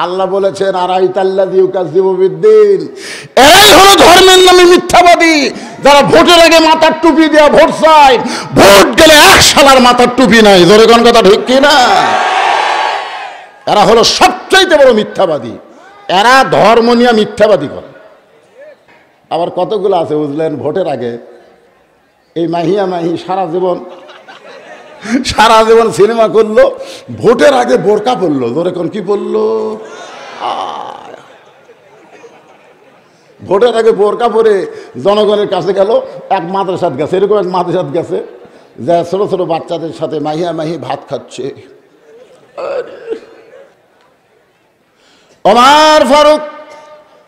আল্লাহ বলেছেন আরাইতাল্লাযী ইউকাযযিবু বিদ্দীন, এরাই হলো ধর্মের নামে মিথ্যাবাদী, যারা ভোটের আগে মাথার টুপি দেয়া ভোট চায়, ভোট গেলে এক শালার মাথার টুপি নাই। জোরে কোন কথা ঠিক কি না? এরা হলো সবচাইতে বড় মিথ্যাবাদী। এরা ধর্ম নিয়ে মিথ্যাবাদী করে। আবার কতগুলো আছে বুঝলেন, ভোটের আগে এই মাহিয়া মাহি সারা জীবন সিনেমা করলো, ভোটের আগে বোরকা পরলো। ধরে কোন কি পরলো? ভোটের আগে বোরকা পরে জনগণের কাছে গেল, এক মাদ্রাসাত গেছে, এরকম এক মাদ্রাসাত গেছে, যা ছোট ছোট বাচ্চাদের সাথে মাহিয়া মাহি ভাত খাচ্ছে। ওমর ফারুক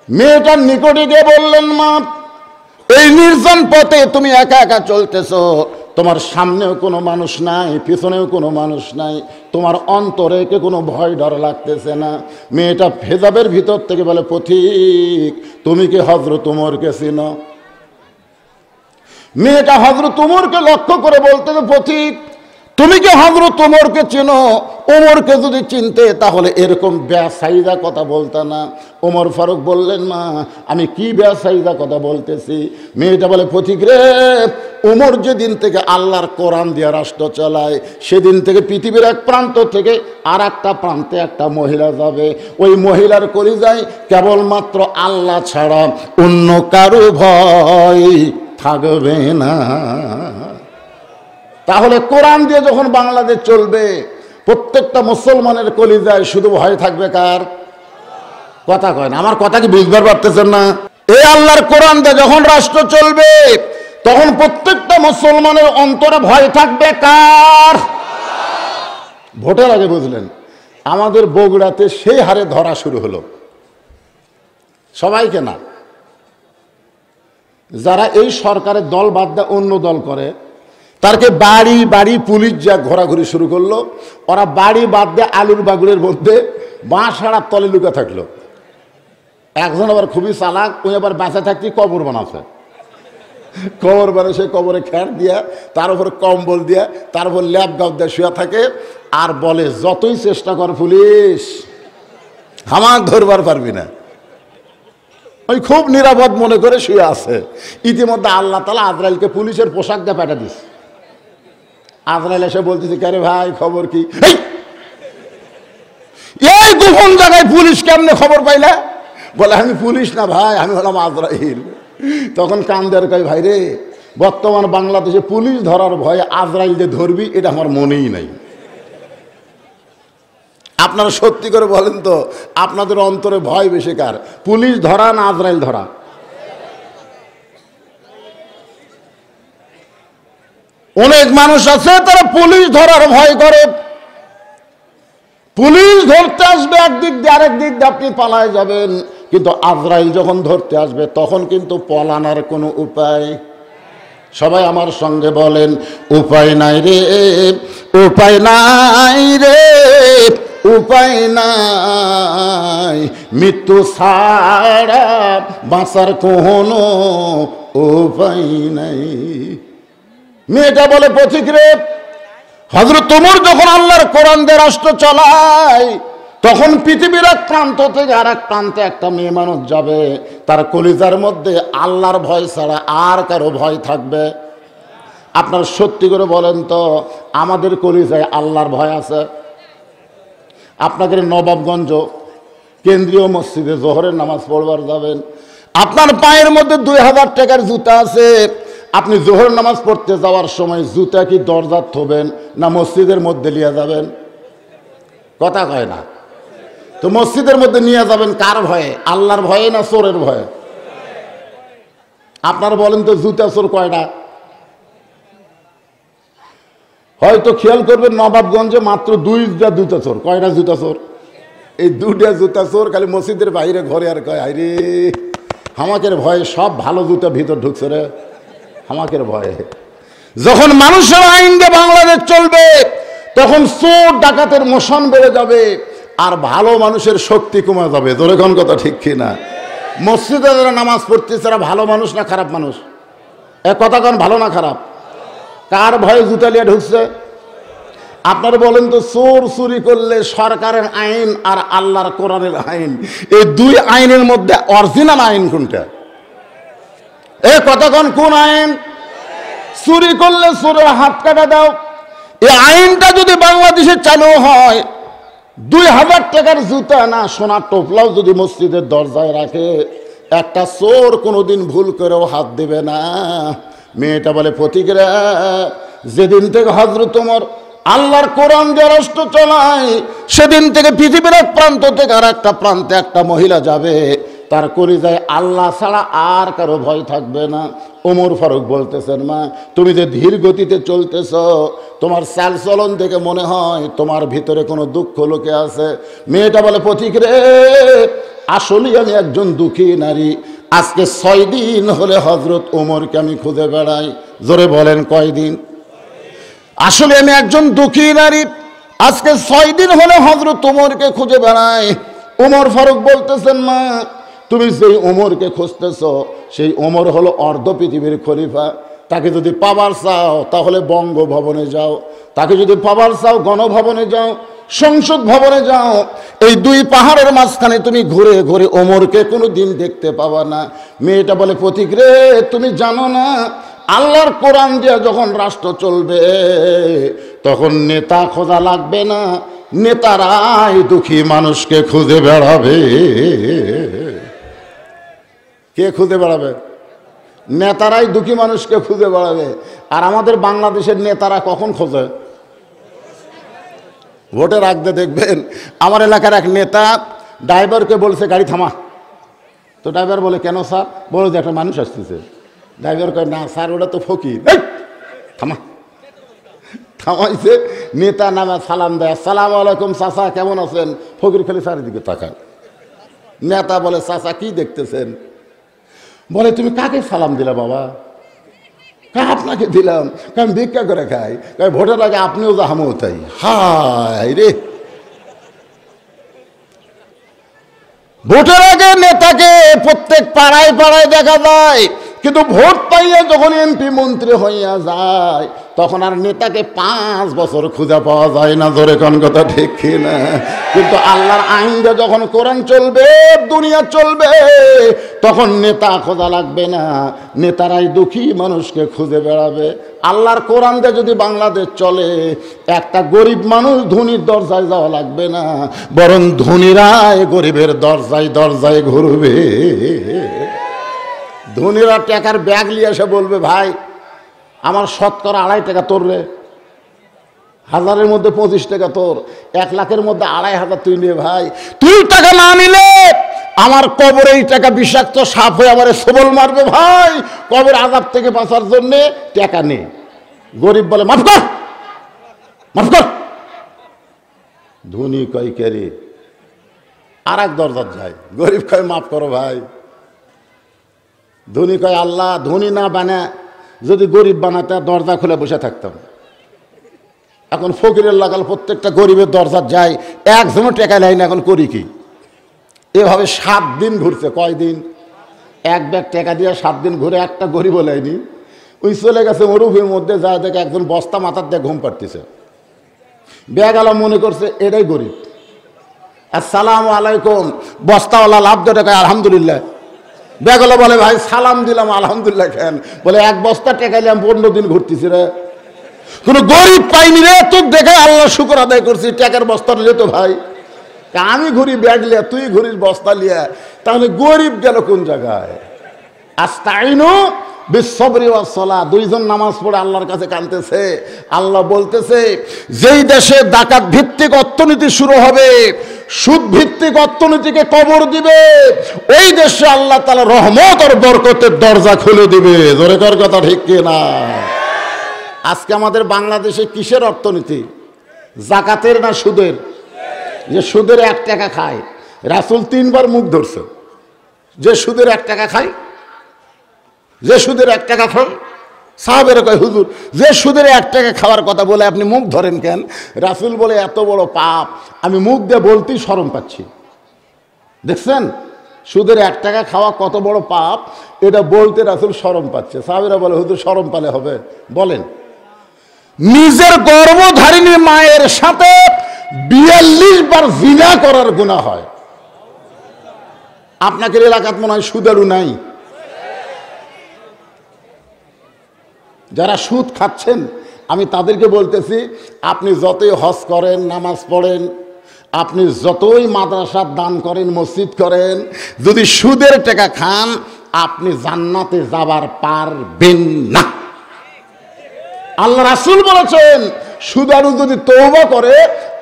মেয়েটার নিকটে গিয়ে বললেন, মা, এই নির্জন পথে তুমি একা একা চলতেছো, তোমার সামনেও কোনো মানুষ নাই, পিছনেও কোনো মানুষ নাই, তোমার অন্তরে কে কোনো ভয় ডর লাগতেছে না? মেয়েটা হেজাবের ভিতর থেকে বলে, পথিক, তুমি কি হযরত ওমরকে চিনো? মেয়েটা হযরত ওমরকে লক্ষ্য করে বলতেছে, পথিক, তুমি কি হযরত ওমরকে চেনো? ওমরকে যদি চিনতে তাহলে এরকম বেসাইদা কথা বলতা না। ওমর ফারুক বললেন, মা, আমি কি বেসাইদা কথা বলতেছি? মেয়েটা বলে, পথিক রে, ওমর যেদিন থেকে আল্লাহর কোরআন দিয়ে রাষ্ট্র চালায়, সেদিন থেকে পৃথিবীর এক প্রান্ত থেকে আর একটা প্রান্তে একটা মহিলা যাবে, ওই মহিলার কলিজায় কেবলমাত্র আল্লাহ ছাড়া অন্য কারো ভয় থাকবে না। তাহলে কোরআন দিয়ে যখন বাংলাদেশ চলবে, প্রত্যেকটা মুসলমানের কলিজায় শুধু ভয় থাকবে কার? কথা কয় না, আমার কথা কি বুঝবার পারতেছেন না? এই আল্লাহর কোরআন দিয়ে যখন রাষ্ট্র চলবে, তখন প্রত্যেকটা মুসলমানের অন্তরে ভয় থাকবে কার? ভোটের আগে বুঝলেন, আমাদের বগুড়াতে সেই হারে ধরা শুরু হলো, সবাইকে না, যারা এই সরকারের দল বাদ দেয় অন্য দল করে, তারকে বাড়ি বাড়ি পুলিশ যা ঘোরাঘুরি শুরু করলো। ওরা বাড়ি বাদ দিয়ে আলুর বাগুড়ের মধ্যে বাঁশাড়ার তলে লুকা থাকলো। একজন আবার খুবই চালাক, ওই আবার বাঁচা থাকতে কবর বানাচ্ছে। কবর বানায়, সে কবরে খ্যার দিয়া, তার উপর কম্বল দিয়া, তার উপর ল্যাপ গাউ দিয়ে শুয়ে থাকে, আর বলে, যতই চেষ্টা কর পুলিশ, আমার ধরবার পারবি না। ওই খুব নিরাপদ মনে করে শুয়ে আছে। ইতিমধ্যে আল্লাহ তাআলা আজরাইলকে পুলিশের পোশাক দিয়ে পাঠা দিস। আজরাইল এসে বলতেছে, কে রে ভাই, খবর কি? এই গোপন জায়গায় পুলিশ কেমনে খবর পাইলা? বলে, আমি পুলিশ না ভাই, আমি হলাম আজরাইল। তখন কান্দের কয়, ভাই রে, বর্তমান বাংলাদেশে পুলিশ ধরার ভয়ে আজরাইল যে ধরবি এটা আমার মনেই নাই। আপনারা সত্যি করে বলেন তো, আপনাদের অন্তরে ভয় বেশি কার, পুলিশ ধরা না আজরাইল ধরা? অনেক মানুষ আছে তারা পুলিশ ধরার ভয় করে। পুলিশ ধরতে আসবে একদিক দিয়ে, আরেক দিক দিয়ে আপনি পালায় যাবেন, কিন্তু আজরাইল যখন ধরতে আসবে তখন কিন্তু পলানোর কোনো উপায়। সবাই আমার সঙ্গে বলেন, উপায় নাই রে, উপায় নাই রে, উপায় নাই, মৃত্যু ছাড়া বাঁচার কোনো উপায় নাই। মেয়েটা বলে, পথিক রে, হযরত ওমর যখন আল্লাহর কোরআন দিয়ে রাষ্ট্র চালায়, তখন পৃথিবীর এক প্রান্ত থেকে আর এক প্রান্তে একটা মেয়ে মানুষ যাবে, তার কলিজার মধ্যে আল্লাহর ভয় ছাড়া আর কারো ভয় থাকবে? আপনার সত্যি করে বলেন তো, আমাদের কলিজায় আল্লাহর ভয় আছে? আপনাকে নবাবগঞ্জ কেন্দ্রীয় মসজিদে জোহরের নামাজ পড়বার যাবেন, আপনার পায়ের মধ্যে 2000 টাকার জুতা আছে, আপনি জোহর নামাজ পড়তে যাওয়ার সময় জুতা কি দরজা থবেন না মসজিদের মধ্যে নিয়ে যাবেন? কথা কয় না তো। মসজিদের মধ্যে নিয়ে যাবেন কার ভয়ে? আল্লাহর ভয়ে না চোরের ভয়ে? আপনারা বলেন তো, জুতা চোর কয়টা? হয়তো খেয়াল করবেন, নবাবগঞ্জে মাত্র 2টা জুতা চোর। কয়টা জুতা চোর? এই 2টা জুতা চোর খালি মসজিদের বাইরে ঘরে। আর কয়, আরে হামাকের ভয়ে সব ভালো জুতা ভিতর ঢুকছে রে, হামাকের ভয়ে। যখন মানুষের আইন দিয়ে বাংলাদেশ চলবে, তখন চোর ডাকাতের মোশন বেড়ে যাবে, আর ভালো মানুষের শক্তি কমে যাবে। দোরেগণ কথা ঠিক কিনা? মসজিদে যারা নামাজ পড়তেছে তারা ভালো মানুষ না খারাপ মানুষ? এক কথা কন, ভালো না খারাপ? কার ভয়ে জুতা লিয়ে ঢুকছে? আপনারা বলেন তো, চোর চুরি করলে সরকারের আইন আর আল্লাহর কোরআনের আইন, এই দুই আইনের মধ্যে অরিজিনাল আইন কোনটা? এ কতক্ষণ কোন আইন? চুরি করলে চোরের হাত কাটা দাও, এই আইনটা যদি বাংলাদেশে চালু হয়, 2000 টাকার জুতা না সোনার টোপলাও যদি মসজিদের দরজায় রাখে, একটা চোর কোনোদিন ভুল করেও হাত দেবে না। মেয়েটা বলে, প্রতিক্রিয়া যেদিন থেকে হযরত ওমর আল্লাহর কোরআন দিয়ে রাষ্ট্র চলায়, সেদিন থেকে পৃথিবীর এক প্রান্ত থেকে আর একটা প্রান্তে একটা মহিলা যাবে, তার কলিজায় আল্লাহ ছাড়া আর কারো ভয় থাকবে না। ওমর ফারুক বলতেছেন, মা তুমি যে ধীর গতিতে চলতেছ, তোমার চাল চলন দেখে মনে হয় তোমার ভিতরে কোনো দুঃখ লোকে আছে। মেয়েটা বলে, প্রতিক্রে আসলেই আমি একজন দুঃখী নারী। আজকে 6 দিন হলে হযরত ওমরকে আমি খুঁজে বেড়াই। জোরে বলেন, কয়দিন? আসলে আমি একজন দুঃখী নারী, আজকে 6 দিন হলে হযরত ওমরকে খুঁজে বেড়াই। ওমর ফারুক বলতেছেন, মা তুমি যেই ওমরকে খুঁজতেছ, সেই ওমর হলো অর্ধ পৃথিবীর খলিফা। তাকে যদি পাবার চাও তাহলে বঙ্গভবনে যাও, তাকে যদি পাবার চাও গণভবনে যাও, সংসদ ভবনে যাও। এই দুই পাহাড়ের মাঝখানে তুমি ঘুরে ঘুরে ওমরকে কোনো দিন দেখতে পাবা না। মেয়েটা বলে, প্রতিক্রে তুমি জানো না, আল্লাহর কোরআন দিয়ে যখন রাষ্ট্র চলবে, তখন নেতা খোঁজা লাগবে না, নেতারাই দুঃখী মানুষকে খুঁজে বেড়াবে। কে খুঁজে বেড়াবে? নেতারাই দুঃখী মানুষকে খুঁজে বেড়াবে। আর আমাদের বাংলাদেশের নেতারা কখন খোঁজে? ভোটের আগে দেখবেন, আমার এলাকার এক নেতা ড্রাইভারকে বলছে গাড়ি থামা। তো ড্রাইভার বলে, কেন স্যার? বলে যে একটা মানুষ আসতেছে। ড্রাইভার কয়, না স্যার ওটা তো ফকির। থামা। থামাইছে, নেতা নামে সালাম দেয়, আসসালামু আলাইকুম চাচা, কেমন আছেন? ফকির খালি চারিদিকে তাকায়। নেতা বলে, চাচা কি দেখতেছেন? বলে, তুমি কাকে সালাম দিলা বাবা? আপনাকে দিলাম, কারণ ভিক্ষা করে খাই। ভোটের আগে আপনিও যা আমিও তাই। হায় রে, ভোটের আগে নেতাকে প্রত্যেক পাড়ায় পাড়ায় দেখা যায়, কিন্তু ভোট পাইয়া যখন এমপি মন্ত্রী হইয়া যায়, তখন আর নেতাকে 5 বছর খুঁজে পাওয়া যায় না। ধরে কোন কথা ঠিক কিনা? কিন্তু আল্লাহর আইনটা যখন কোরআন চলবে, দুনিয়া চলবে, তখন নেতা খোঁজা লাগবে না, নেতারাই দুঃখী মানুষকে খুঁজে বেড়াবে। আল্লাহর কোরআন দিয়ে যদি বাংলাদেশ চলে, একটা গরিব মানুষ ধনীর দরজায় যাওয়া লাগবে না, বরং ধনীরাই গরিবের দরজায় দরজায় ঘুরবে। ধনীরা টাকার ব্যাগ নিয়ে এসে বলবে, ভাই আমার শতকরা 2.5 টাকা তোর রে, 1000-এর মধ্যে 25 টাকা তোর, 1 লাখের মধ্যে 2.500 তুই নিয়ে। ভাই তুই টাকা না নিলে আমার কবরে এই টাকা বিষাক্ত সাপ হয়ে আমার সবল মারবে। ভাই কবর আযাব থেকে বাঁচার জন্য টাকা নে। গরিব বলে, মাফ কর, মাফ কর। ধনী কয়, কে রে? আর এক দরজার যায়। গরিব কয়, মাফ করো ভাই। ধনী কয়, আল্লাহ ধনী না বানা, যদি গরিব বানাতে দরজা খুলে বসে থাকতাম। এখন ফকিরের লাগাল প্রত্যেকটা গরিবের দরজা যায়, একজনও টেকা নেয় না। এখন করি কি? এভাবে 7 দিন ঘুরছে। কয়দিন? 1 ব্যাগ টাকা দিয়ে 7 দিন ঘুরে একটা গরিবও নেয়নি। ওই চলে গেছে মরুভূমির মধ্যে, যায় দেখে একজন বস্তা মাথার দিয়ে ঘুম পাড়তেছে। ব্যাগ আলা মনে করছে এটাই গরিব। আসসালামু আলাইকুম। বস্তাওয়ালা লাভ দিয়ে টাকা, আলহামদুলিল্লাহ। ব্যাগওয়ালা বলে, ভাই সালাম দিলাম, আলহামদুলিল্লাহ। কেন? বলে 1 বস্তা টেকা নিলাম, 15 দিন ঘুরতেছি রে, কোনো গরিব পাইনি রে। তোর দেখে আল্লাহ শুকর আদায় করছি, টাকার বস্তা নিলে তো ভাই। আমি ঘুরি ব্যাগ লিয়া, তুই ঘুরিস বস্তা লিয়া, তাহলে গরিব গেল কোন জায়গায়? আস্তাইনু বিসসবরি ওয়াস সালাহ। 2 জন নামাজ পড়ে আল্লাহর কাছে কাঁদতেছে। আল্লাহ বলতেছে, যেই দেশে ডাকাত ভিত্তিক অর্থনীতি শুরু হবে, সুদ ভিত্তিক অর্থনীতিকে কবর দিবে, ওই দেশে আল্লাহ তাআলা রহমত আর বরকতের দরজা খুলে দিবে। জোরে কর কথা ঠিক কিনা? আজকে আমাদের বাংলাদেশে কিসের অর্থনীতি? জাকাতের না সুদের? যে সুদের 1 টাকা খায়, রাসূল 3 বার মুখ ধরছে। যে সুদের 1 টাকা খায়, যে সুদের 1 টাকা খান। সাহাবেরা কয়, হুজুর যে সুদের 1 টাকা খাওয়ার কথা বলে আপনি মুখ ধরেন কেন? রাসূল বলে, এত বড় পাপ আমি মুখ দিয়ে বলতেই শরম পাচ্ছি। দেখছেন সুদের 1 টাকা খাওয়া কত বড় পাপ, এটা বলতে রাসূল শরম পাচ্ছে। সাহাবেরা বলে, হুজুর শরম পালে হবে, বলেন। নিজের গর্ভধারিণী মায়ের সাথে 42 বার জিনা করার গুনাহ হয়। আপনাদের এলাকাত মনে হয় সুদারু নাই? যারা সুদ খাচ্ছেন আমি তাদেরকে বলতেছি, আপনি যতই হজ করেন, নামাজ পড়েন, আপনি যতই মাদ্রাসার দান করেন, মসজিদ করেন, যদি সুদের টাকা খান আপনি জান্নাতে যাবার পারবেন না। আল্লাহ রাসূল বলেছেন সুদারু যদি তওবা করে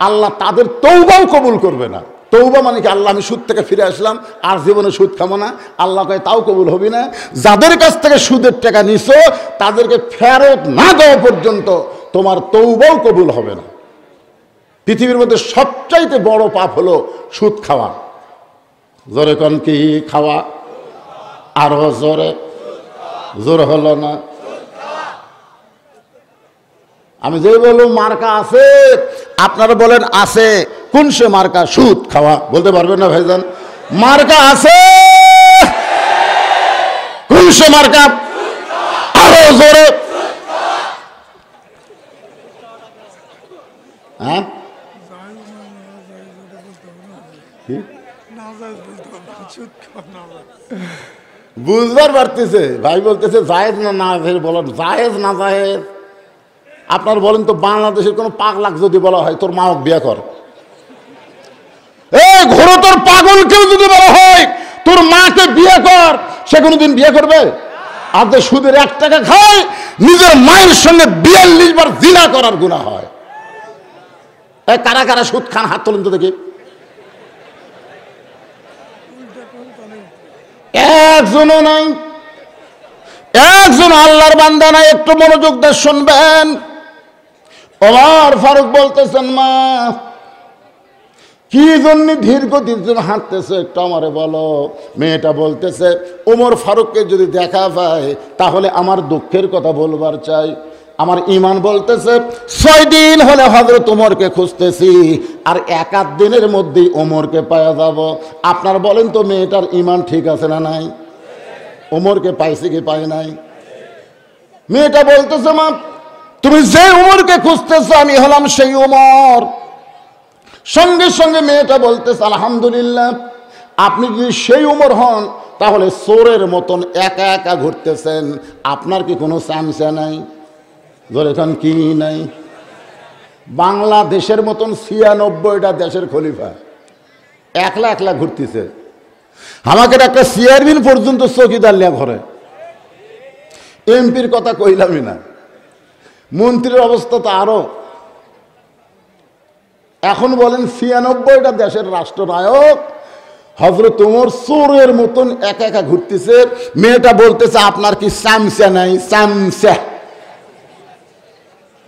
আল্লাহ তাদের তওবাও কবুল করবে না। তওবা মানে কি? আল্লাহ আমি সুদ থেকে ফিরে আসলাম, আর জীবনে সুদ খাবো না, আল্লাহ কয় তাও কবুল হবে না। যাদের কাছ থেকে সুদের টাকা নিছো তাদেরকে ফেরত না দেওয়া পর্যন্ত তোমার তওবাও কবুল হবে না। পৃথিবীর মধ্যে সবচাইতে বড় পাপ হলো সুদ খাওয়া। জোরে কোন কি খাওয়া? আরো জোরে, জোর হলো না। আমি যে বললাম মার্কা আছে, আপনারা বলেন আছে, কোন সে মার্কা? সুদ খাওয়া। বলতে পারবেন না ভাইজান? মার্কা আছে, কোন সে মার্কা? আরো জোরে। হ্যাঁ, বুঝবার পারতেছে ভাই, বলতেছে জায়েজ না না জায়েজ, বলেন জায়েজ না জায়েজ। আপনার বলেন তো, বাংলাদেশের কোন পাগলাক যদি বলা হয় তোর মা বিয়ে কর, এই ঘোরো তোর পাগল কেউ যদি বলা হয় তোর মাকে বিয়ে কর, সে কোনোদিন বিয়ে করবে? আর যে সুদের 1 টাকা খায় নিজের মায়ের সঙ্গে 42 বার জিনা করার গুনাহ হয়। এই কারা কারা সুদ খান হাত তোলেন তো দেখি। একজনও নাই, একজন আল্লাহর বান্দা নাই। একটু মনোযোগ দিয়ে শুনবেন। ওমর ফারুক বলতেছেন, মা কি জন্য ধীর গতির জন্য হাঁটতেছে একটু আমারে বলো। মেয়েটা বলতেছে, ওমর ফারুককে যদি দেখা পায় তাহলে আমার দুঃখের কথা বলবার চাই। আমার ইমান বলতেছে 6 দিন হলে হযরত ওমরকে খুঁজতেছি, আর 1-8 দিনের মধ্যেই ওমরকে পাওয়া যাব। আপনার বলেন তো মেয়েটার ইমান ঠিক আছে না নাই? ওমরকে পাইছে কি পায় নাই? মেয়েটা বলতেছে, মা তুমি যে ওমরকে খুঁজতেছো আমি হলাম সেই ওমর। সঙ্গে সঙ্গে মেয়েটা বলতেছে, আলহামদুলিল্লাহ, আপনি যদি সেই ওমর হন তাহলে চোরের মতন একা একা ঘুরতেছেন, আপনার কি কোনো চামচা নাই? ধরেছেন কি নাই? বাংলাদেশের মতন 96টা দেশের খলিফা একলা একলা ঘুরতেছে। আমাকে একটা চেয়ারম্যান পর্যন্ত চৌকিদার লিয়া ঘরে। এমপির কথা কইলামই না, মন্ত্রীর অবস্থা তো আরো। এখন বলেন 96টা দেশের রাষ্ট্রনায়ক হযরত ওমর চোরের মতন একা একা ঘুরতেছে। মেয়েটা বলতেছে, আপনার কি চামচা নাই? চামচা।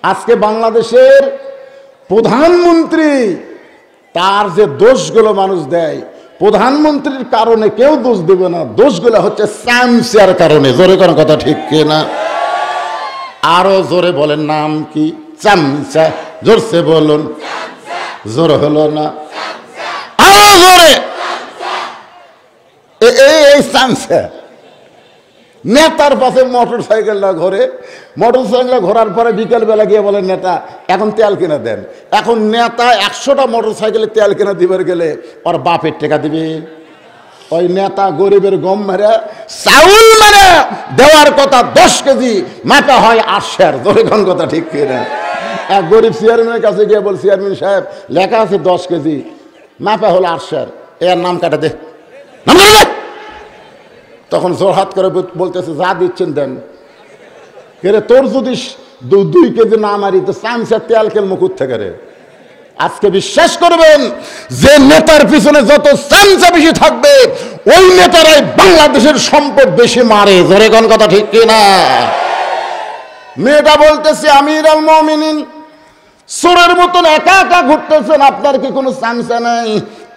আজকে বাংলাদেশের প্রধানমন্ত্রী, তার যে দোষগুলো মানুষ দেয়, প্রধানমন্ত্রীর কারণে কেউ দোষ দেবে না, দোষগুলো হচ্ছে চামচার কারণে। জোরে কোনো কথা ঠিক কিনা? আরো জোরে বলেন, নাম কি? চামচা। জোরসে বলুন, জোর হলো না, আরো জোরে। এই চামচা নেতার পাশে মোটর সাইকেলটা ঘোরে, মোটর সাইকেলটা ঘোরার পরে বিকেল বেলা গিয়ে বলেন, নেতা এখন তেল কিনে দেন। এখন নেতা 100টা মোটর সাইকেলে তেল কিনে দিবার গেলে ওর বাপের টাকা দিবে। ওই নেতা গরিবের গম মেরে চাউল মেরে দেওয়ার কথা 10 কেজি, মাপা হয় 8 সের। ধরে কোন কথা ঠিক কিনা? এক গরিব চেয়ারম্যানের কাছে গিয়ে বল, চেয়ারম্যান সাহেব লেখা আছে 10 কেজি, মাপা হলো 8 সের, এর নাম কাটা দে, নাম কাটা দে। তখন জোরহাত করে বলতেছে, যা দিচ্ছেন দেন। রে তোর যদি 2 কেজি না মারি তো চামচা তেল কেল মুকুর থেকে রে। আজকে বিশ্বাস করবেন, যে নেতার পিছনে যত চামচা বেশি থাকবে ওই নেতারাই বাংলাদেশের সম্পদ বেশি মারে। জোরে কোন কথা ঠিক কিনা? মেয়েটা বলতেছে, আমিরুল মুমিনিন চোরের মতন একা একা ঘুরতেছেন, আপনার কি কোনো চামচা নাই?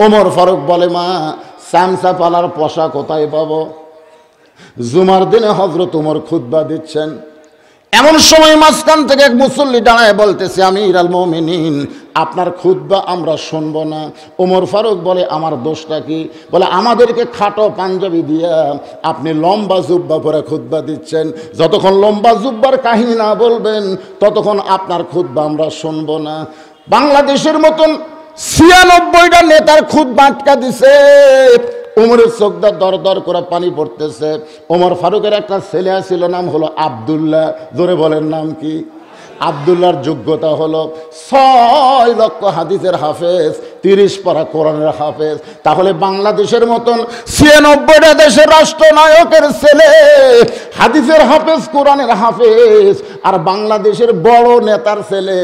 ওমর ফারুক বলে, মা চামচা পালার পয়সা কোথায় পাবো? জুমার দিনে হযরত ওমর খুতবা দিচ্ছেন, এমন সময় মাঝখান থেকে এক মুসল্লি দাঁড়ায় বলতেছে, আমিরুল মুমিনিন, আপনার খুতবা আমরা শুনব না। ওমর ফারুক বলে, আমার দোষটা কি? বলে, আমাদেরকে খাটো পাঞ্জাবি দিয়া আপনি লম্বা জুব্বা পরে খুতবা দিচ্ছেন, যতক্ষণ লম্বা জুব্বার কাহিনী না বলবেন ততক্ষণ আপনার খুতবা আমরা শুনব না। বাংলাদেশের মতন ৯৬টা নেতার খুতবা আটকা দিছে। ওমরের চোখটা দর দর করে পানি পড়তেছে। ওমর ফারুকের একটা ছেলে ছিল, নাম হলো আব্দুল্লাহ। জোরে বলেন, নাম কি? আব্দুল্লাহর যোগ্যতা হলো ৬ লক্ষ হাদিসের হাফেজ, ৩০ পারা কোরআনের হাফেজ। তাহলে বাংলাদেশের মতন ৯৬টা দেশের রাষ্ট্রনায়কের ছেলে হাদিসের হাফেজ, কোরআনের হাফেজ, আর বাংলাদেশের বড় নেতার ছেলে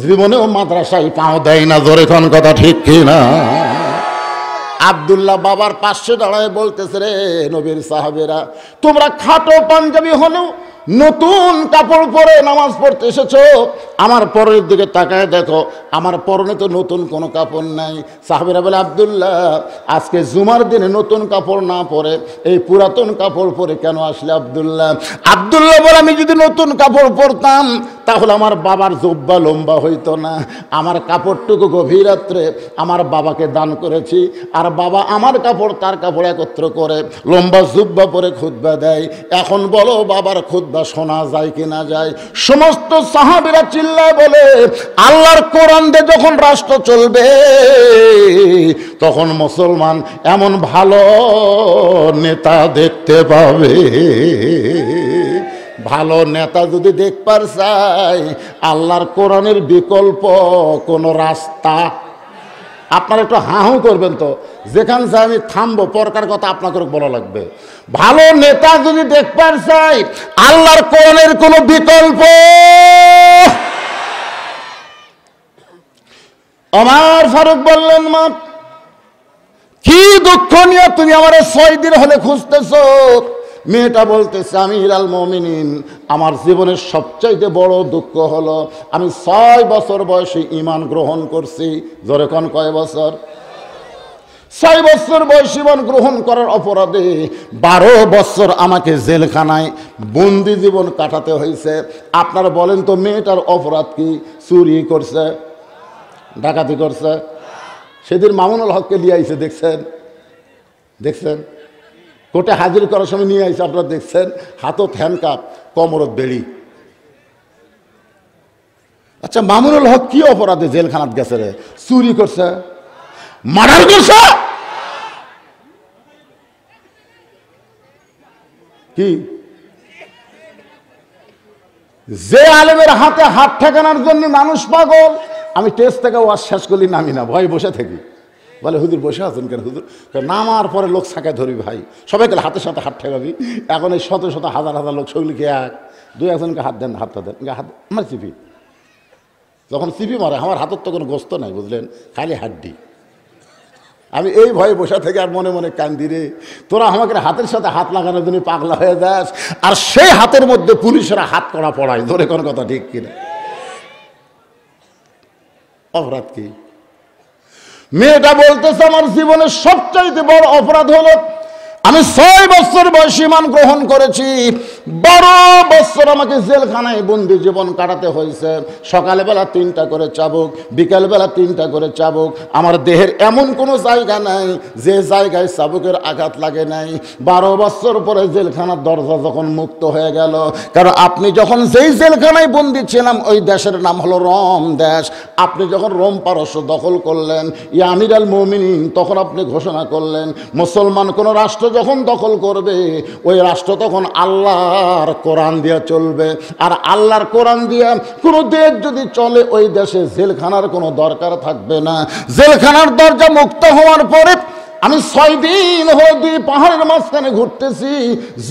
জীবনেও মাদ্রাসায় পাও দেয় না। জোরে কোন কথা ঠিক কিনা? আব্দুল্লাহ বাবার পাশে দাঁড়ায় বলতেছে, রে নবীর সাহাবেরা, তোমরা খাটো পাঞ্জাবি হলেও নতুন কাপড় পরে নামাজ পড়তে এসেছো। আমার পরনের দিকে তাকায় দেখো, আমার পরনে তো নতুন কোনো কাপড় নাই। সাহাবেরা বলে, আব্দুল্লাহ, আজকে জুমার দিনে নতুন কাপড় না পরে এই পুরাতন কাপড় পরে কেন আসলে? আব্দুল্লাহ বলে, আমি যদি নতুন কাপড় পরতাম তাহলে আমার বাবার জুব্বা লম্বা হইতো না। আমার কাপড়টুকু গভীর রাত্রে আমার বাবাকে দান করেছি, আর বাবা আমার কাপড় তার কাপড় একত্র করে লম্বা জুব্বা পরে খুতবা দেয়। এখন বলো, বাবার খুতবা শোনা যায় কি না যায়? সমস্ত সাহাবীরা চিল্লায় বলে, আল্লাহর কোরআন দিয়ে যখন রাষ্ট্র চলবে তখন মুসলমান এমন ভালো নেতা দেখতে পাবে। ভালো নেতা যদি দেখবার চাই, আল্লাহর কোরআনের বিকল্প কোনো রাস্তা। আপনারা একটু হাহু করবেন তো, যেখান চাই আমি থামবো, পরকার কথা আপনাকে বলা লাগবে। ভালো নেতা যদি দেখবার চাই, আল্লাহর কোরআনের কোনো বিকল্প। ওমর ফারুক বললেন, মা কি দুঃখ নিয়ে তুমি আমার ৬ দিন হলে খুঁজতেছো? মেয়েটা বলতেছে, আমিরুল মুমিনিন, আমার জীবনের সবচাইতে বড় দুঃখ হলো আমি ৬ বছর বয়সে ঈমান গ্রহণ করছি। জোরে কোন, কয় বছর? ৬ বছর বয়সে ঈমান গ্রহণ করার অপরাধে ১২ বছর আমাকে জেলখানায় বন্দি জীবন কাটাতে হয়েছে। আপনারা বলেন তো, মেয়েটার অপরাধ কি? চুরি করছে, ডাকাতি করছে। সেদিন মামুনুল হককে নিয়ে আইছে, দেখছেন কোর্টে হাজির করার সময় নিয়ে আইছে, আপনারা দেখছেন, হাতত হ্যান্ডকাপ, কোমরত বেড়ি। আচ্ছা, মামুনুল হক কি অপরাধে জেলখানাত গেছে রে? চুরি করছে, মার্ডার করছে। কি যে আলেমের হাতে হাত ঠেকানোর জন্য মানুষ পাগল। আমি টেস্ট থেকে ওয়াজ শেষ করলি নামি না, ভয় বসে থাকি। বলে, হুজুর বসে আছেন কেন? হুজুর নামার পরে লোক ছাঁকায় ধরবি ভাই, সবাই গেলে হাতের সাথে হাত ঠেকাবি। এখন এই শত শত হাজার হাজার লোক, সেগুলিকে দুই একজনকে হাত দেন, হাতটা দেন, হাত আমার চিপি। যখন চিপি মারে, আমার হাতের তো কোনো গোস্ত নাই, বুঝলেন, খালি হাড্ডি। আমি এই ভয়ে বসে থেকে আর মনে মনে কান্দি, রে তোরা আমাকে হাতের সাথে হাত লাগানোর জন্য পাগলা হয়ে যাস, আর সেই হাতের মধ্যে পুলিশেরা হাত করা পড়ায়। ধরে কোন কথা ঠিক কিনা? অপরাধ কি? মেয়েটা বলতেছে, আমার জীবনের সবচাইতে বড় অপরাধ হলো আমি ৬ বছর বয়সে ঈমান গ্রহণ করেছি, ১২ বছর আমাকে জেলখানায় বন্দি জীবন কাটাতে হয়েছে। সকালবেলা ৩টা করে চাবুক, বিকালবেলা ৩টা করে চাবুক। আমার দেহের এমন কোনো জায়গা নাই যে জায়গায় চাবুকের আঘাত লাগে নাই। ১২ বছর পরে জেলখানার দরজা যখন মুক্ত হয়ে গেল, কারণ আপনি যখন যেই জেলখানায় বন্দি ছিলাম ওই দেশের নাম হলো রোম দেশ। আপনি যখন রোম পারস্য দখল করলেন, ইয়া আমিরুল মুমিনিন, তখন আপনি ঘোষণা করলেন মুসলমান কোন রাষ্ট্র যখন দখল করবে ওই রাষ্ট্র তখন আল্লাহর কোরআন দিয়ে চলবে। আর আল্লাহর কোরআন দিয়ে কোনো দেশ যদি চলে, ওই দেশে জেলখানার কোনো দরকার থাকবে না। জেলখানার দরজা মুক্ত হওয়ার পরে আমি ৬ দিন হলো ২ পাহাড়ের মাঝখানে ঘুরতেছি।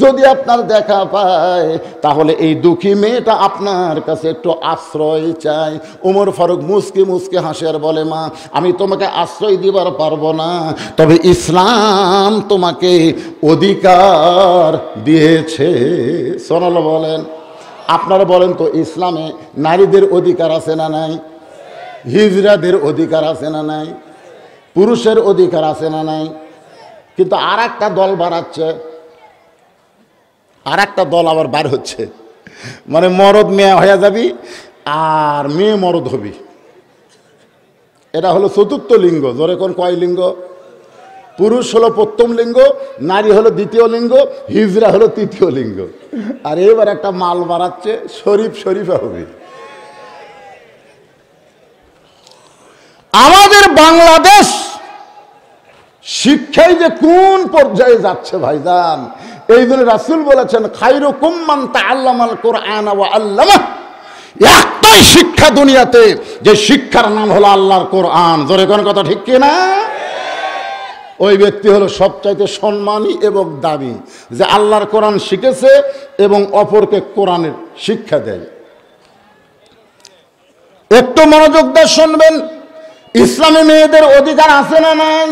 যদি আপনার দেখা পায় তাহলে এই দুঃখী মেয়েটা আপনার কাছে একটু আশ্রয় চায়। ওমর ফারুক মুচকি মুচকি হাসে আর বলে, মা আমি তোমাকে আশ্রয় দিবার পারবো না, তবে ইসলাম তোমাকে অধিকার দিয়েছে। সোনাল বলেন, আপনারা বলেন তো, ইসলামে নারীদের অধিকার আছে না নাই? হিজড়াদের অধিকার আছে না নাই? পুরুষের অধিকার আছে না নাই? কিন্তু আর একটা দল বাড়াচ্ছে, আর একটা দল আবার বার হচ্ছে। মানে মরদ মেয়ে হয়ে যাবি আর মেয়ে মরদ হবি। এটা হলো চতুর্থ লিঙ্গ। জোরে কোন কয় লিঙ্গ? পুরুষ হলো প্রথম লিঙ্গ, নারী হলো দ্বিতীয় লিঙ্গ, হিজড়া হলো তৃতীয় লিঙ্গ। আর এবার একটা মাল বাড়াচ্ছে, শরীফ শরীফা হবে। আমাদের বাংলাদেশ শিক্ষায় যে কোন পর্যায়ে যাচ্ছে ভাইজান, এই জন্য রাসূল বলেছেন খায়রুকুম মান তাআল্লামাল কুরআন ওয়া আল্লামা। একটাই শিক্ষা দুনিয়াতে, যে শিক্ষার নাম হলো আল্লাহর কোরআন। জোরে কোন কথা ঠিক কি না? ওই ব্যক্তি হলো সবচাইতে সম্মানী এবং দামি, যে আল্লাহর কোরআন শিখেছে এবং অপরকে কোরআনের শিক্ষা দেয়। একটু মনোযোগ দিয়ে শুনবেন। ইসলামী মেয়েদের অধিকার আছে না নাই?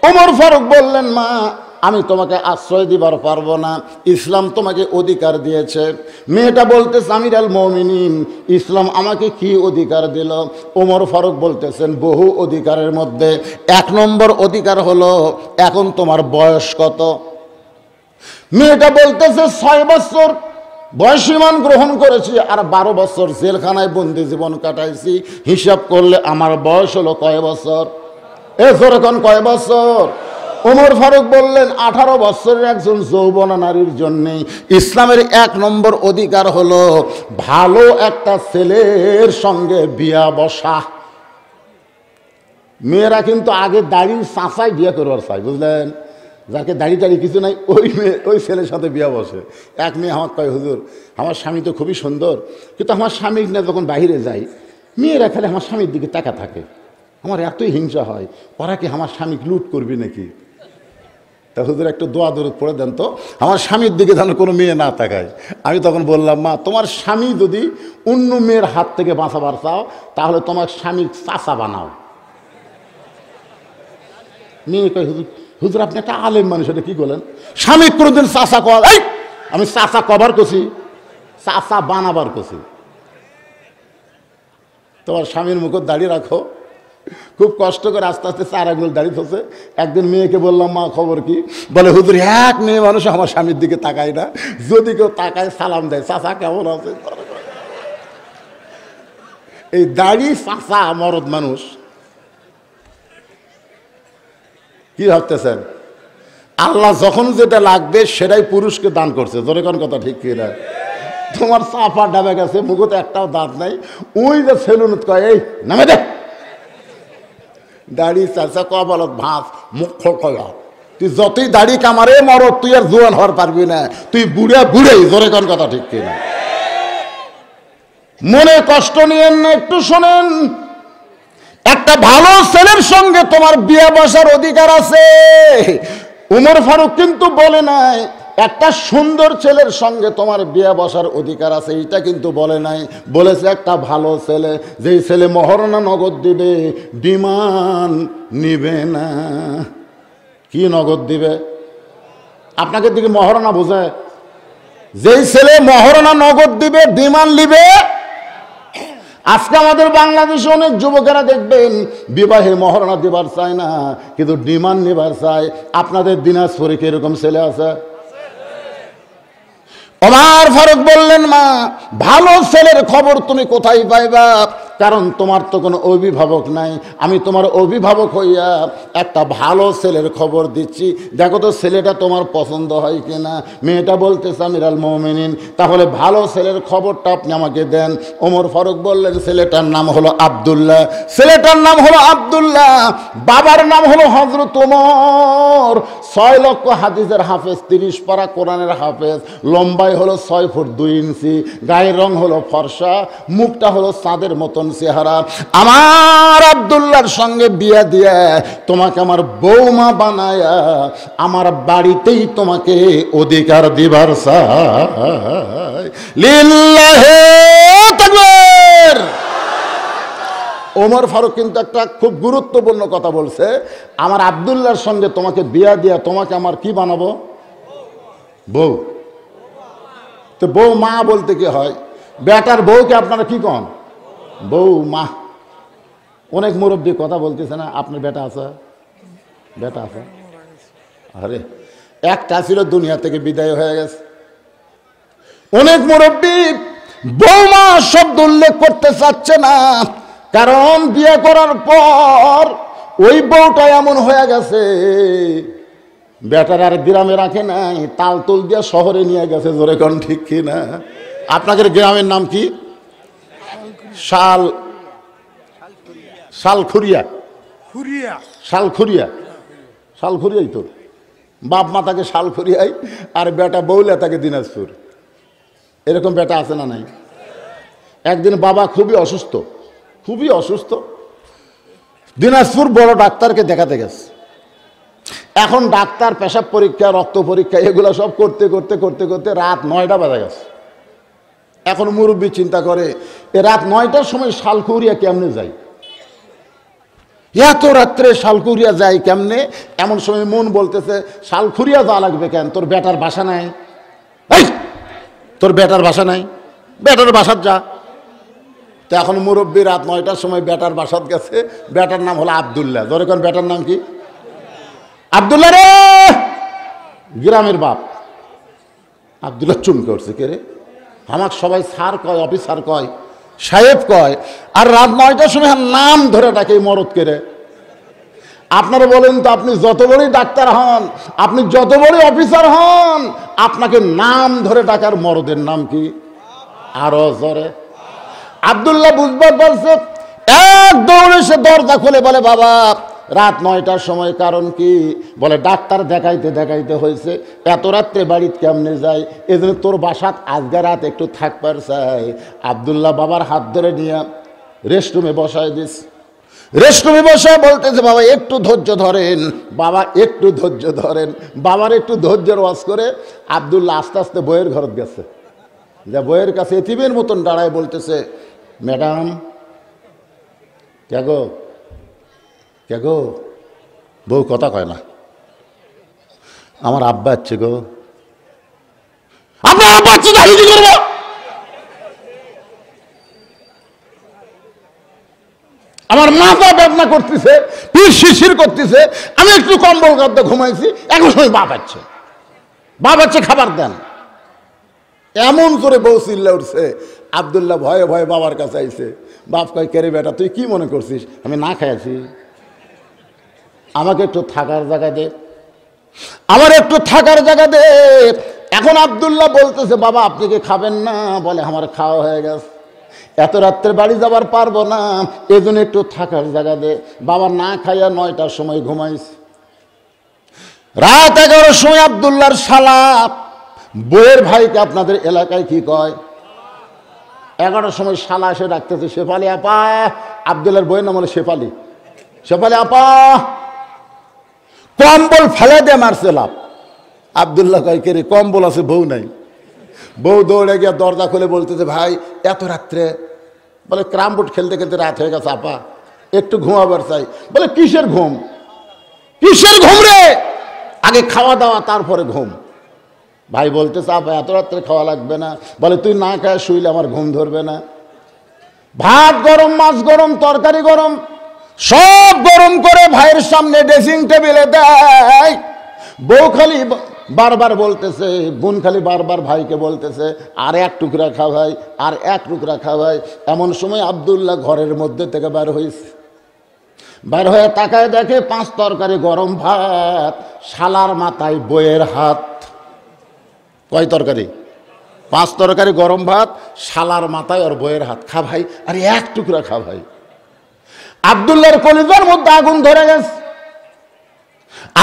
ওমর ফারুক বললেন, মা আমি তোমাকে আশ্রয় দিবার পারবো না, ইসলাম তোমাকে অধিকার দিয়েছে। মেয়েটা বলতেছে, আমিরুল মুমিনিন, ইসলাম আমাকে কি অধিকার দিল? ওমর ফারুক বলতেছেন, বহু অধিকারের মধ্যে 1 নম্বর অধিকার হলো, এখন তোমার বয়স কত? মেয়েটা বলতেছে 6 বছর বয়সীমান গ্রহণ করেছি আর 12 বছর জেলখানায় বন্দি জীবন কাটাইছি। হিসাব করলে আমার বয়স হলো কয় বছর? এখন কয় বছর? ওমর ফারুক বললেন, 18 বছরের একজন যৌবনা নারীর জন্য ইসলামের 1 নম্বর অধিকার হলো ভালো একটা ছেলের সঙ্গে বিয়া বসা। মেয়েরা কিন্তু আগে দাড়ি চাচাই বিয়ে করবার চাই, বুঝলেন? যাকে দাড়ি টাড়ি কিছু নাই, ওই মেয়ে ওই ছেলের সাথে বিয়া বসে। এক মেয়ে আমার কয়, হুজুর আমার স্বামী তো খুবই সুন্দর, কিন্তু আমার স্বামী না যখন বাইরে যায়, মেয়েরা খালি আমার স্বামীর দিকে তাকা থাকে। আমার এতই হিংসা হয়, ওরা কি আমার স্বামী লুট করবি নাকি? তা হুজুর একটু দোয়া দরুদ পড়ে দেন তো, আমার স্বামীর দিকে যেন কোনো মেয়ে না তাকায়। আমি তখন বললাম, মা তোমার স্বামী যদি অন্য মেয়ের হাত থেকে বাঁচাবার চাও, তাহলে তোমার স্বামীর চাচা বানাও। মেয়ে কয়, হুজুর হুজুর আপনি একটা আলেম মানুষ, এটা কি বলেন? স্বামী কোনোদিন চাচা কর? এই আমি চাচা কবার করছি, চাচা বানাবার করছি। তোমার স্বামীর মুখে দাঁড়িয়ে রাখো। খুব কষ্ট করে আস্তে আস্তে 4 আঙ্গুল দাঁড়িয়ে থসে। একদিন মেয়েকে বললাম, মা খবর কি? বলে, হুজুর এক মেয়ে মানুষ আমার স্বামীর দিকে তাকায় না, যদি কেউ তাকায় সালাম দেয়, চাচা কেমন আছে? এই দাড়ি চাচা মরদ মানুষ কি ভাবতেছেন? আল্লাহ যখন যেটা লাগবে সেটাই পুরুষকে দান করছে। জোরে কোন কথা ঠিক কি না? তোমার চাপা ডাবে গেছে, মুখত একটাও দাঁত নাই, ওই যে সেলুন কয়, এই নামে দে দাড়ি চাচা কবলত ভাঁজ মুখ খোলা। তুই যতই দাড়ি কামারে মরদ, তুই আর জোয়ান হওয়ার পারবি না, তুই বুড়া বুড়েই। জোরে কোন কথা ঠিক কিনা? মনে কষ্ট নিয়েন না, একটু শোনেন। একটা ভালো ছেলের সঙ্গে তোমার বিয়ে বসার অধিকার আছে। উমর ফারুক কিন্তু বলে নাই একটা সুন্দর ছেলের সঙ্গে তোমার বিয়ে বসার অধিকার আছে, এটা কিন্তু বলে নাই। বলেছে একটা ভালো ছেলে, যেই ছেলে মহারণা নগদ দিবে, ডিমান্ড নিবে না। কি নগদ দিবে? আপনাকে দিকে মহারণা বোঝায়? যেই ছেলে মহারণা নগদ দিবে, ডিমান্ড নিবে। আজকে আমাদের বাংলাদেশে অনেক যুবকেরা দেখবেন বিবাহে মহারণা দিবার চায় না, কিন্তু ডিমান্ড নিবার চায়। আপনাদের দিনাজপুরে কি এরকম ছেলে আছে? ওমর ফারুক বললেন, মা ভালো ছেলের খবর তুমি কোথায় পাইবা? কারণ তোমার তো কোনো অভিভাবক নাই, আমি তোমার অভিভাবক হইয়া একটা ভালো ছেলের খবর দিচ্ছি, দেখো তো ছেলেটা তোমার পছন্দ হয় কিনা। মেয়েটা বলতেছে, আমিরুল মুমিনিন তাহলে ভালো ছেলের খবরটা আপনি আমাকে দেন। ওমর ফারুক বললেন, ছেলেটার নাম হলো আব্দুল্লাহ। ছেলেটার নাম হলো আব্দুল্লাহ, বাবার নাম হলো হযরত ওমর। 6 লক্ষ হাদিসের হাফেজ, 30 পারা কোরআনের হাফেজ, লম্বায় হলো 6 ফুট 2 ইঞ্চি, গায়ের রং হলো ফর্সা, মুখটা হলো চাঁদের মতন চেহারা। আমার আব্দুল্লাহর সঙ্গে বিয়া দিয়ে তোমাকে আমার বৌমা বানায়া আমার বাড়িতেই তোমাকে অধিকার দিবার চাই। লিল্লাহে তাকবীর। ওমর ফারুক কিন্তু একটা খুব গুরুত্বপূর্ণ কথা বলছে, আমার আব্দুল্লাহর সঙ্গে তোমাকে বিয়া দিয়া তোমাকে আমার কি বানাবো? বউ। তো বউ মা বলতে কি হয়? বেটার বউকে আপনারা কি কন? বউ মা। অনেক মুরব্বী কথা বলতেছে না, আপনার বেটা আছে? বেটা আছে? আরে একটা ছিল দুনিয়া থেকে বিদায় হয়ে গেছে। অনেক মুরব্বী বৌমা শব্দ উল্লেখ করতে চাচ্ছে না, কারণ বিয়ে করার পর ওই বউটা এমন হয়ে গেছে, বেটার আর গ্রামে রাখে নাই, তাল তুল দিয়ে শহরে নিয়ে গেছে। জোরে কোন ঠিক কি না? আপনাদের গ্রামের নাম কি? শালখুরিয়া। শালখুরিয়াই তো, বাপ মা তাকে শালখুরিয়াই, আর বেটা বউলে তাকে দিনাজপুর। এরকম বেটা আছে না নাই? একদিন বাবা খুবই অসুস্থ, দিনাজপুর বড় ডাক্তারকে দেখাতে গেছে। এখন ডাক্তার পেশাব পরীক্ষা, রক্ত পরীক্ষা এগুলো সব করতে করতে করতে করতে রাত 9টা বাজে গেছে। এখন মুরব্বী চিন্তা করে, এ রাত 9টার সময় শালখুরিয়া কেমনে যায়, এত রাত্রে শালখুরিয়া যায় কেমনে? এমন সময় মন বলতেছে, শালখুরিয়া যাওয়া লাগবে কেন, তোর বেটার বাসা নাই? তোর বেটার বাসা নাই, বেটার বাসাত যা। তো এখন মুরব্বী রাত 9টার সময় বেটার বাসাত গেছে। বেটার নাম হলো আব্দুল্লাহ। ধরে কোন বেটার নাম কি? আব্দুল্লাহ রে, গ্রামের বাপ। আব্দুল্লাহ চুমকে উঠছে, কে রে? আমার সবাই স্যার কয়, অফিসার কয়, সাহেব কয়, আর রাত 9টার সময় নাম ধরে ডাকে মরদ কে রে? আপনারা বলেন তো, আপনি যত বড়ই ডাক্তার হন, আপনি যত বড়ই অফিসার হন, আপনাকে নাম ধরে ডাকার মরদের নাম কি? আরো জোরে। আব্দুল্লাহ বুঝবার বলছে, এক দৌড়ে সে দরজা খুলে বলে, বাবা রাত 9টার সময় কারণ কি? বলে ডাক্তার দেখাইতে দেখাইতে হয়েছে, এত রাত্রে বাড়িতে কেমনে যায়, এই জন্য তোর বাসাত আজকে রাত একটু থাকবার চাই। আব্দুল্লাহ বাবার হাত ধরে নিয়ে রেস্টরুমে বসায় দিস। রেস্টরুমে বসায় বলতেছে, বাবা একটু ধৈর্য ধরেন, বাবা একটু ধৈর্য ধরেন। বাবার একটু ধৈর্যের ওয়াজ করে আব্দুল্লাহ আস্তে আস্তে বইয়ের ঘরত গেছে। যা বইয়ের কাছে এতিমের মতন দাঁড়ায় বলতেছে, ম্যাডাম কে গো? বউ কথা কয় না। আমার আব্বা আছে গো। আপনার আব্বা আছে, কি করবো? আমার মাথা বেদনা করতেছে, পিঠ শিরশির করতেছে, আমি একটু কম্বল গাদ্দা ঘুমাইছি, এখন সময় বাপ আছে, খাবার দেন। এমন করে বউ চিল্লা উঠছে। আব্দুল্লাহ ভয়ে ভয়ে বাবার কাছে আইছে। বাপ কয়, কে রে বেটা, তুই কি মনে করছিস আমি না খাইছি? আমাকে একটু থাকার জায়গা দে, আমার একটু থাকার জায়গা দে। এখন আব্দুল্লাহ বলতেছে, বাবা আপনি কি খাবেন না? বলে, আমার খাওয়া হয়ে গেছে, এত রাত্রে বাড়ি যাবার পারবো না, এই জন্য একটু থাকার জায়গা দে। বাবা না খাইয়া 9টার সময় ঘুমাইছে। রাত 11টার সময় আব্দুল্লাহর শালা বইয়ের ভাইকে আপনাদের এলাকায় কি কয়? 11টার সময় শালা এসে ডাকতেছে, শেফালি আপা। আব্দুল্লাহর বইয়ের নাম হলো শেফালি আপা। কম্বল ফেলে দিয়ে মারছে লাভ। আব্দুল্লাহ কয়, কে রে? কম্বল আছে, বউ নাই। বউ দৌড়ে গিয়ে দরজা খুলে বলতেছে, ভাই এত রাত্রে? বলে, ক্রাম বোর্ড খেলতে খেলতে রাত হয়ে গেছে আপা, একটু ঘুমাবার চাই। বলে, কিসের ঘুম রে? আগে খাওয়া দাওয়া তারপরে ঘুম। ভাই বলতেছে, আপা এত রাত্রে খাওয়া লাগবে না। বলে, তুই না খায় শুইলে আমার ঘুম ধরবে না। ভাত গরম, মাছ গরম, তরকারি গরম, সব গরম করে ভাইয়ের সামনে ড্রেসিং টেবিলে দেয়। বউ খালি বারবার বলতেছে, বোন খালি বারবার ভাইকে বলতেছে, আর এক টুকরা খা ভাই, আর এক টুকরা খা ভাই। এমন সময় আব্দুল্লাহ ঘরের মধ্যে থেকে বের হয়েছে। বের হয়ে তাকায় দেখে 5 তরকারি গরম ভাত, শালার মাথায় বইয়ের হাত। কয় তরকারি? 5 তরকারি গরম ভাত, শালার মাথায় আর বইয়ের হাত। খা ভাই, আরে এক টুকরা খা ভাই। আব্দুল্লাহর কলিজার মধ্যে আগুন ধরে গেছে।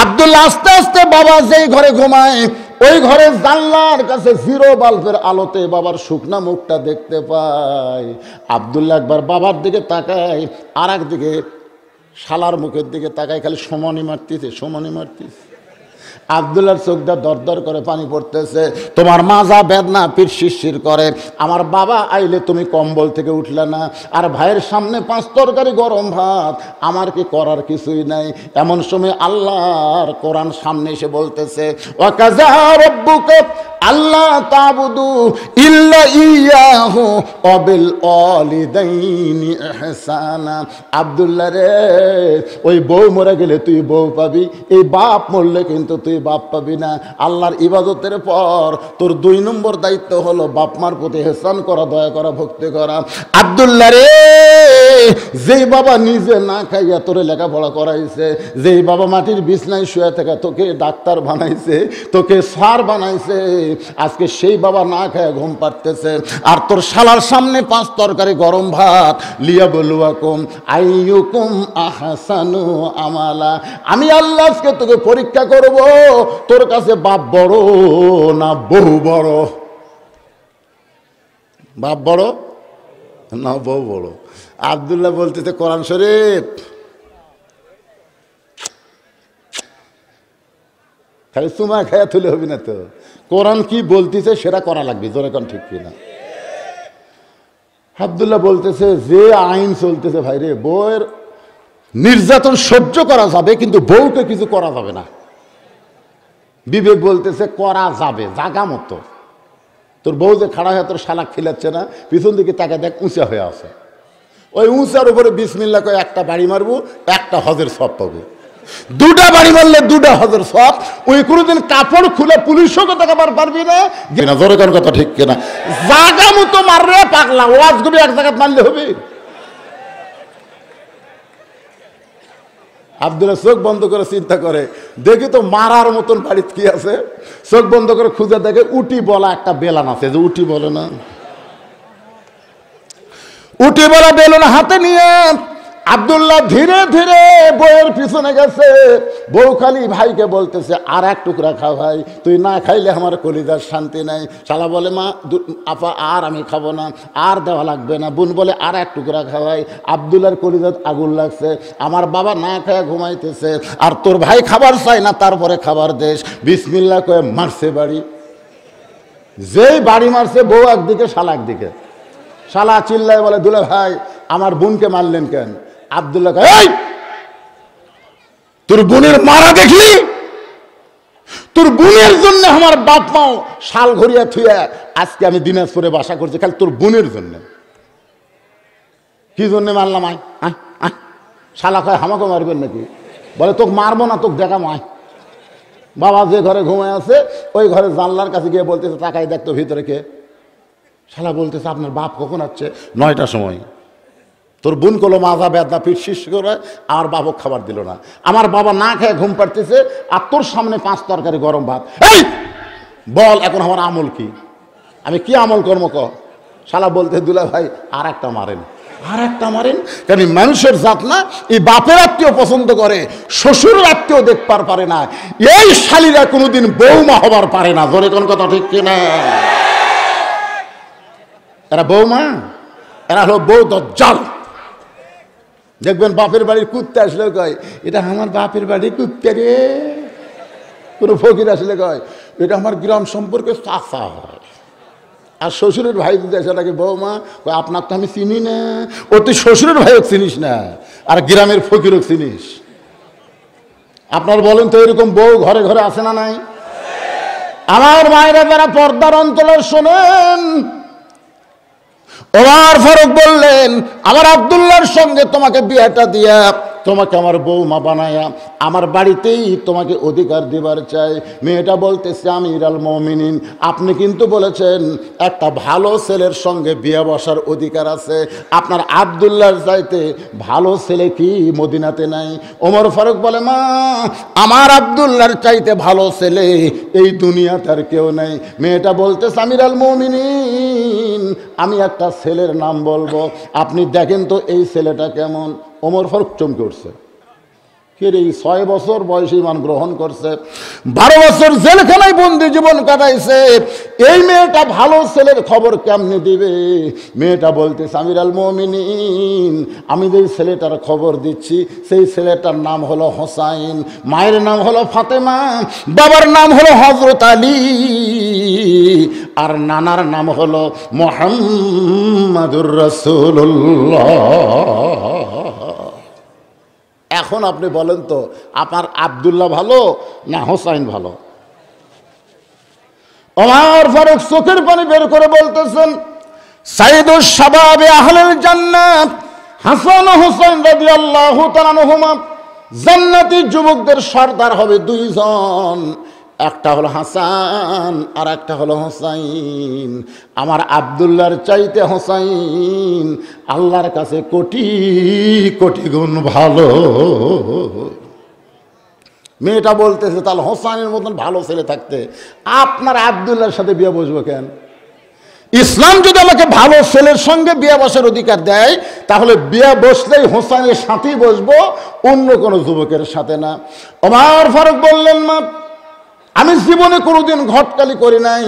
আব্দুল্লাহ আস্তে আস্তে বাবা যেই ঘরে ঘুমায়, ওই ঘরে জানলার কাছে 0 বাল্বের আলোতে বাবার শুকনা মুখটা দেখতে পায়। আব্দুল্লাহ একবার বাবার দিকে তাকায়, আর একদিকে শালার মুখের দিকে তাকায়, খালি সমানি মারতেছে। আব্দুল্লাহর চোখটা দরদর করে পানি পড়তেছে। তোমার মাজা বেদনা, পিঠ শিরশির করে। আমার বাবা আইলে তুমি কম্বল থেকে উঠলে না, আর ভাইয়ের সামনে 5 তরকারি গরম ভাত, আমার কি করার কিছুই নাই। এমন সময় আল্লাহর কোরআন সামনে এসে বলতেছে, ওয়াকাযা রাব্বুকা আল্লাহ তা'বুদু ইল্লা ইয়াহু ওয়া বিল ওয়ালিদাইনি ইহসানা। আব্দুল্লাহ রে, ওই বউ মরে গেলে তুই বউ পাবি, এই বাপ মরলে কিন্তু তুই তুই বাপ পাবি না। আল্লাহর ইবাদতের পর তোর 2 নম্বর দায়িত্ব হলো বাপ মার প্রতি ইহসান করা, দয়া করা, ভক্তি করা। আব্দুল্লাহ রে, যেই বাবা নিজে না খাইয়া তোরে লেখাপড়া করাইছে, যেই বাবা মাটির বিছনায় শুয়ে থাকা তোকে ডাক্তার বানাইছে, তোকে স্যার বানাইছে, আজকে সেই বাবা না খাইয়া ঘুম পাড়তেছে, আর তোর শালার সামনে 5 তরকারি গরম ভাত, লিয়াবলুয়াকুম আইয়ুকুম আহসানু আমালা। আমি আল্লাহ আজকে তোকে পরীক্ষা করব, তোর কাছে বাপ বড় না বউ বড়? বাপ বড় না বউ বড়? আব্দুল্লাহ বলতেছে কোরআন শরীফ। খালি চুমা খায়া তুলে হবি না তো, কোরআন কি বলতেছে সেটা করা লাগবে, জোরে কোন ঠিক কিনা? আব্দুল্লাহ বলতেছে যে আইন চলতেছে ভাই রে, বউয়ের নির্যাতন সহ্য করা যাবে কিন্তু বউকে কিছু করা যাবে না। বিবেক বলতেছে করা যাবে জাগা মতো। তোর বউ যে খাড়া হয়ে তোর শালাক খিলাচ্ছে না, পিছন দিকে তাকে দেখ উঁচা হয়ে আছে, ওই উঁচার উপরে বিসমিল্লাহ করে একটা বাড়ি মারবো, একটা হজের সব পাবো। 2টা বাড়ি মারলে 2টা হজের সব। ওই কোনোদিন কাপড় খুলে পুলিশও কথা কাবার পারবি না। জোরে কোন কথা ঠিক কিনা? জাগা মতো মাররে পাগলা, ওয়াজ করে এক জায়গায় মারলে হবে? আব্দুল্লাহ চোখ বন্ধ করে চিন্তা করে, দেখি তো মারার মতন বাড়িতে কি আছে। চোখ বন্ধ করে খুঁজে দেখে উটি বলা একটা বেলান আছে, যে উটি বলে না, উটি বলা বেলুন হাতে নিয়ে আব্দুল্লাহ ধীরে ধীরে বউয়ের পিছনে গেছে। বউ খালি ভাইকে বলতেছে আর এক টুকরা খা ভাই, তুই না খাইলে আমার কলিজার শান্তি নাই। শালা বলে মা আপা আর আমি খাবো না, আর দেওয়া লাগবে না। বোন বলে আর এক টুকরা খাওয়াই। আব্দুল্লাহর কলিজাত আগুন লাগছে, আমার বাবা না খায়া ঘুমাইতেছে, আর তোর ভাই খাবার চাই না, তারপরে খাবার দেশ। বিসমিল্লাহ কয়ে মারছে বাড়ি। যেই বাড়ি মারছে বউ একদিকে শালা একদিকে। শালা চিল্লায় বলে দুলা ভাই আমার বোনকে মারলেন কেন? আব্দুল্লাহ এই তোর বোনের মারা দেখলি? তোর বোনের জন্য আমার বাপ মাও শাল ঘুরিয়া থুয়া আজকে আমি দিনাজপুরে বাসা করছি, খালি তোর বোনের জন্য। কি জন্য মারলাম? আয় আয় আয়। শালা কয় আমাকে মারবেন নাকি? বলে তোকে মারবো না, তোকে দেখাম আয়। বাবা যে ঘরে ঘুমায় আছে ওই ঘরে জানলার কাছে গিয়ে বলতেছে তাকাই দেখতো ভিতরে কে। শালা বলতেছে আপনার বাপ কখন আসছে? 9টার সময়। তোর বোন কলো মাজা বেদনা পিঠ শীর্ষ করে, আমার বাবক খাবার দিল না। আমার বাবা না খেয়ে ঘুম পাড়তেছে, আর তোর সামনে 5 তরকারি গরম ভাত। এই বল এখন আমার আমল কি? আমি কি আমল কর্ম কর? শালা বলতে দুলা ভাই আর একটা মারেন, আর একটা মারেন। কেন মানুষের জাত না, এই বাপের আত্মীয় পছন্দ করে, শ্বশুরের আত্মীয় দেখবার পারে না। এই শালীরা কোনোদিন বৌমা হবার পারে না। জোরে কোন কথা ঠিক কিনা? এরা বৌমা, এরা হলো বউ দজ্জাল। দেখবেন বাপের বাড়ির কুত্তে আসলে কয় এটা আমার বাপের বাড়ির কুত্তে রে। কোনো ফকির আসলে কয় এটা আমার গ্রাম সম্পর্কে চাচা হয়। আর শ্বশুরের ভাই যদি আসে নাকি বৌমা কয় আপনার তো আমি চিনি না। ও তুই শ্বশুরের ভাইও চিনিস না, আর গ্রামের ফকিরও চিনিস। আপনার বলেন তো এরকম বউ ঘরে ঘরে আছে না নাই? আমার মায়েরা যারা পর্দার অন্তরে শোনেন, ওমর ফারুক বললেন আমার আব্দুল্লাহর সঙ্গে তোমাকে বিয়েটা দিয়া তোমাকে আমার বৌমা বানায়া আমার বাড়িতেই তোমাকে অধিকার দিবার চাই। মেয়েটা বলতেছে আমিরুল মুমিনিন, আপনি কিন্তু বলেছেন একটা ভালো ছেলের সঙ্গে বিয়ে বসার অধিকার আছে, আপনার আব্দুল্লাহর চাইতে ভালো ছেলে কি মদিনাতে নাই? ওমর ফারুক বলে মা আমার আব্দুল্লাহর চাইতে ভালো ছেলে এই দুনিয়াতে আর কেউ নেই। মেয়েটা বলতেছে আমিরুল মুমিনিন, আমি একটা ছেলের নাম বলবো, আপনি দেখেন তো এই ছেলেটা কেমন। ওমর ফারুক চমকে উঠছে, কে রে? 6 বছর বয়সে ঈমান গ্রহণ করছে, 12 বছর জেলখানায় বন্দি জীবন কাটাইছে, এই মেয়েটা ভালো ছেলের খবর কেমনে দিবে? মেয়েটা বলতেছে আমিরুল মুমিনিন, আমি যেই ছেলেটার খবর দিচ্ছি সেই ছেলেটার নাম হলো হোসাইন, মায়ের নাম হলো ফাতেমা, বাবার নাম হলো হযরত আলী, আর নানার নাম হলো মুহাম্মাদুর রাসূলুল্লাহ। এখন আপনি বলেন তো আপনার আব্দুল্লাহ ভালো না হোসাইন ভালো? ওমর ফারুক চোখের পানি বের করে বলতেছেন সাইয়্যিদুশ শাবাবে আহলুল জান্নাত হাসান ও হোসেন রাদিয়াল্লাহু তাআলা আনহুমা, জান্নাতি যুবকদের সর্দার হবে 2 জন। একটা হলো হাসান আর একটা হলো হোসাইন। আমার আব্দুল্লাহর চাইতে হোসাইন আল্লাহর কাছে কোটি কোটি গুণ ভালো। মেয়েটা বলতেছে তাহলে হোসাইনের মতন ভালো ছেলে থাকতে আপনার আব্দুল্লাহর সাথে বিয়ে বসবো কেন? ইসলাম যদি আমাকে ভালো ছেলের সঙ্গে বিয়ে বসার অধিকার দেয় তাহলে বিয়ে বসলেই হোসাইনের সাথেই বসবো, অন্য কোনো যুবকের সাথে না। ওমর ফারুক বললেন, মা আমি জীবনে কোনোদিন ঘটকালি করি নাই,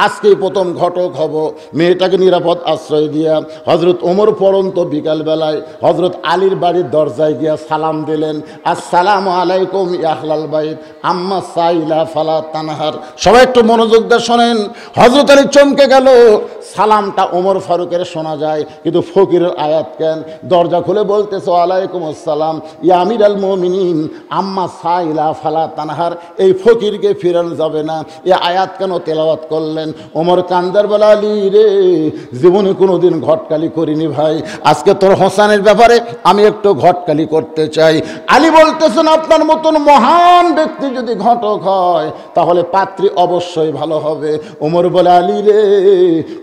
আজকেই প্রথম ঘটক হব। মেয়েটাকে নিরাপদ আশ্রয় দিয়া হজরত ওমর পড়ন্ত বিকালবেলায় হজরত আলীর বাড়ির দরজায় গিয়া সালাম দিলেন, আসসালামু আলাইকুম ইয়াহলাল বাইত আম্মা সাইলা ফালা তানহার। সবাই একটু মনোযোগ দিয়ে শোনেন। হজরত আলী চমকে গেল, সালামটা ওমর ফারুকের শোনা যায় কিন্তু ফকিরের আয়াত কেন? দরজা খুলে বলতেছে ওয়ালাইকুম আসসালাম ইয়া আমিরাল মুমিনিন আম্মা সাইলা ফালা তানহার। এই ফকিরকে ফিরানো যাবে না, এ আয়াত কেন তেলাওয়াত করলেন? ওমর কান্দার বলা, আলী রে জীবনে কোনোদিন ঘটকালি করিনি ভাই, আজকে তোর হোসেনের ব্যাপারে আমি একটু ঘটকালি করতে চাই। আলী বলতেছেন আপনার মতন মহান ব্যক্তি যদি ঘটক হয় তাহলে পাত্রী অবশ্যই ভালো হবে। ওমর বলে, আলী রে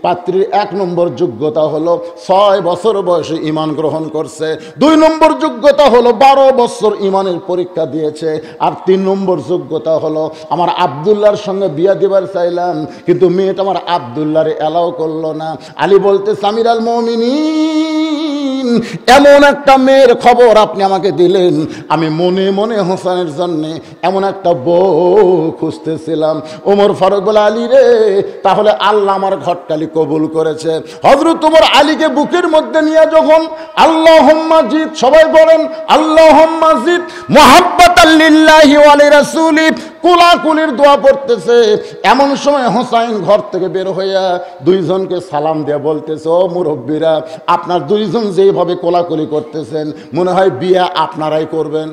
পাত্রীর 1 নম্বর যোগ্যতা হলো 6 বছর বয়সে ঈমান গ্রহণ করছে, 2 নম্বর যোগ্যতা হলো 12 বছর ঈমানের পরীক্ষা দিয়েছে, আর 3 নম্বর যোগ্যতা হলো আমার আব্দুল্লাহর সঙ্গে বিয়া দিবার চাইলাম কিন্তু মেয়েটা আমার আব্দুল্লাহরে এলাও করলো না। আলী বলতে, আমিরাল মুমিনিন এমন একটা মেয়ের খবর আপনি আমাকে দিলেন, আমি মনে মনে হোসেনের জন্য এমন একটা বউ খুঁজতেছিলাম। ওমর ফারুক বলে, আলী রে তাহলে আল্লাহ আমার ঘটকালি কবুল করেছে। হযরত ওমর আলীকে বুকের মধ্যে নিয়ে যখন আল্লাহুম্মা জিদ, সবাই বলেন আল্লাহুম্মা জিদ মুহাব্বাতাল লিল্লাহি ওয়া লিরাসূলি, কোলাকুলির দোয়া পড়তেছে। এমন সময় হোসাইন ঘর থেকে বের হইয়া 2 জনকে সালাম দিয়ে বলতেছে, ও মুরব্বীরা আপনার 2 জন যেভাবে কোলাকুলি করতেছেন মনে হয় বিয়ে আপনারাই করবেন।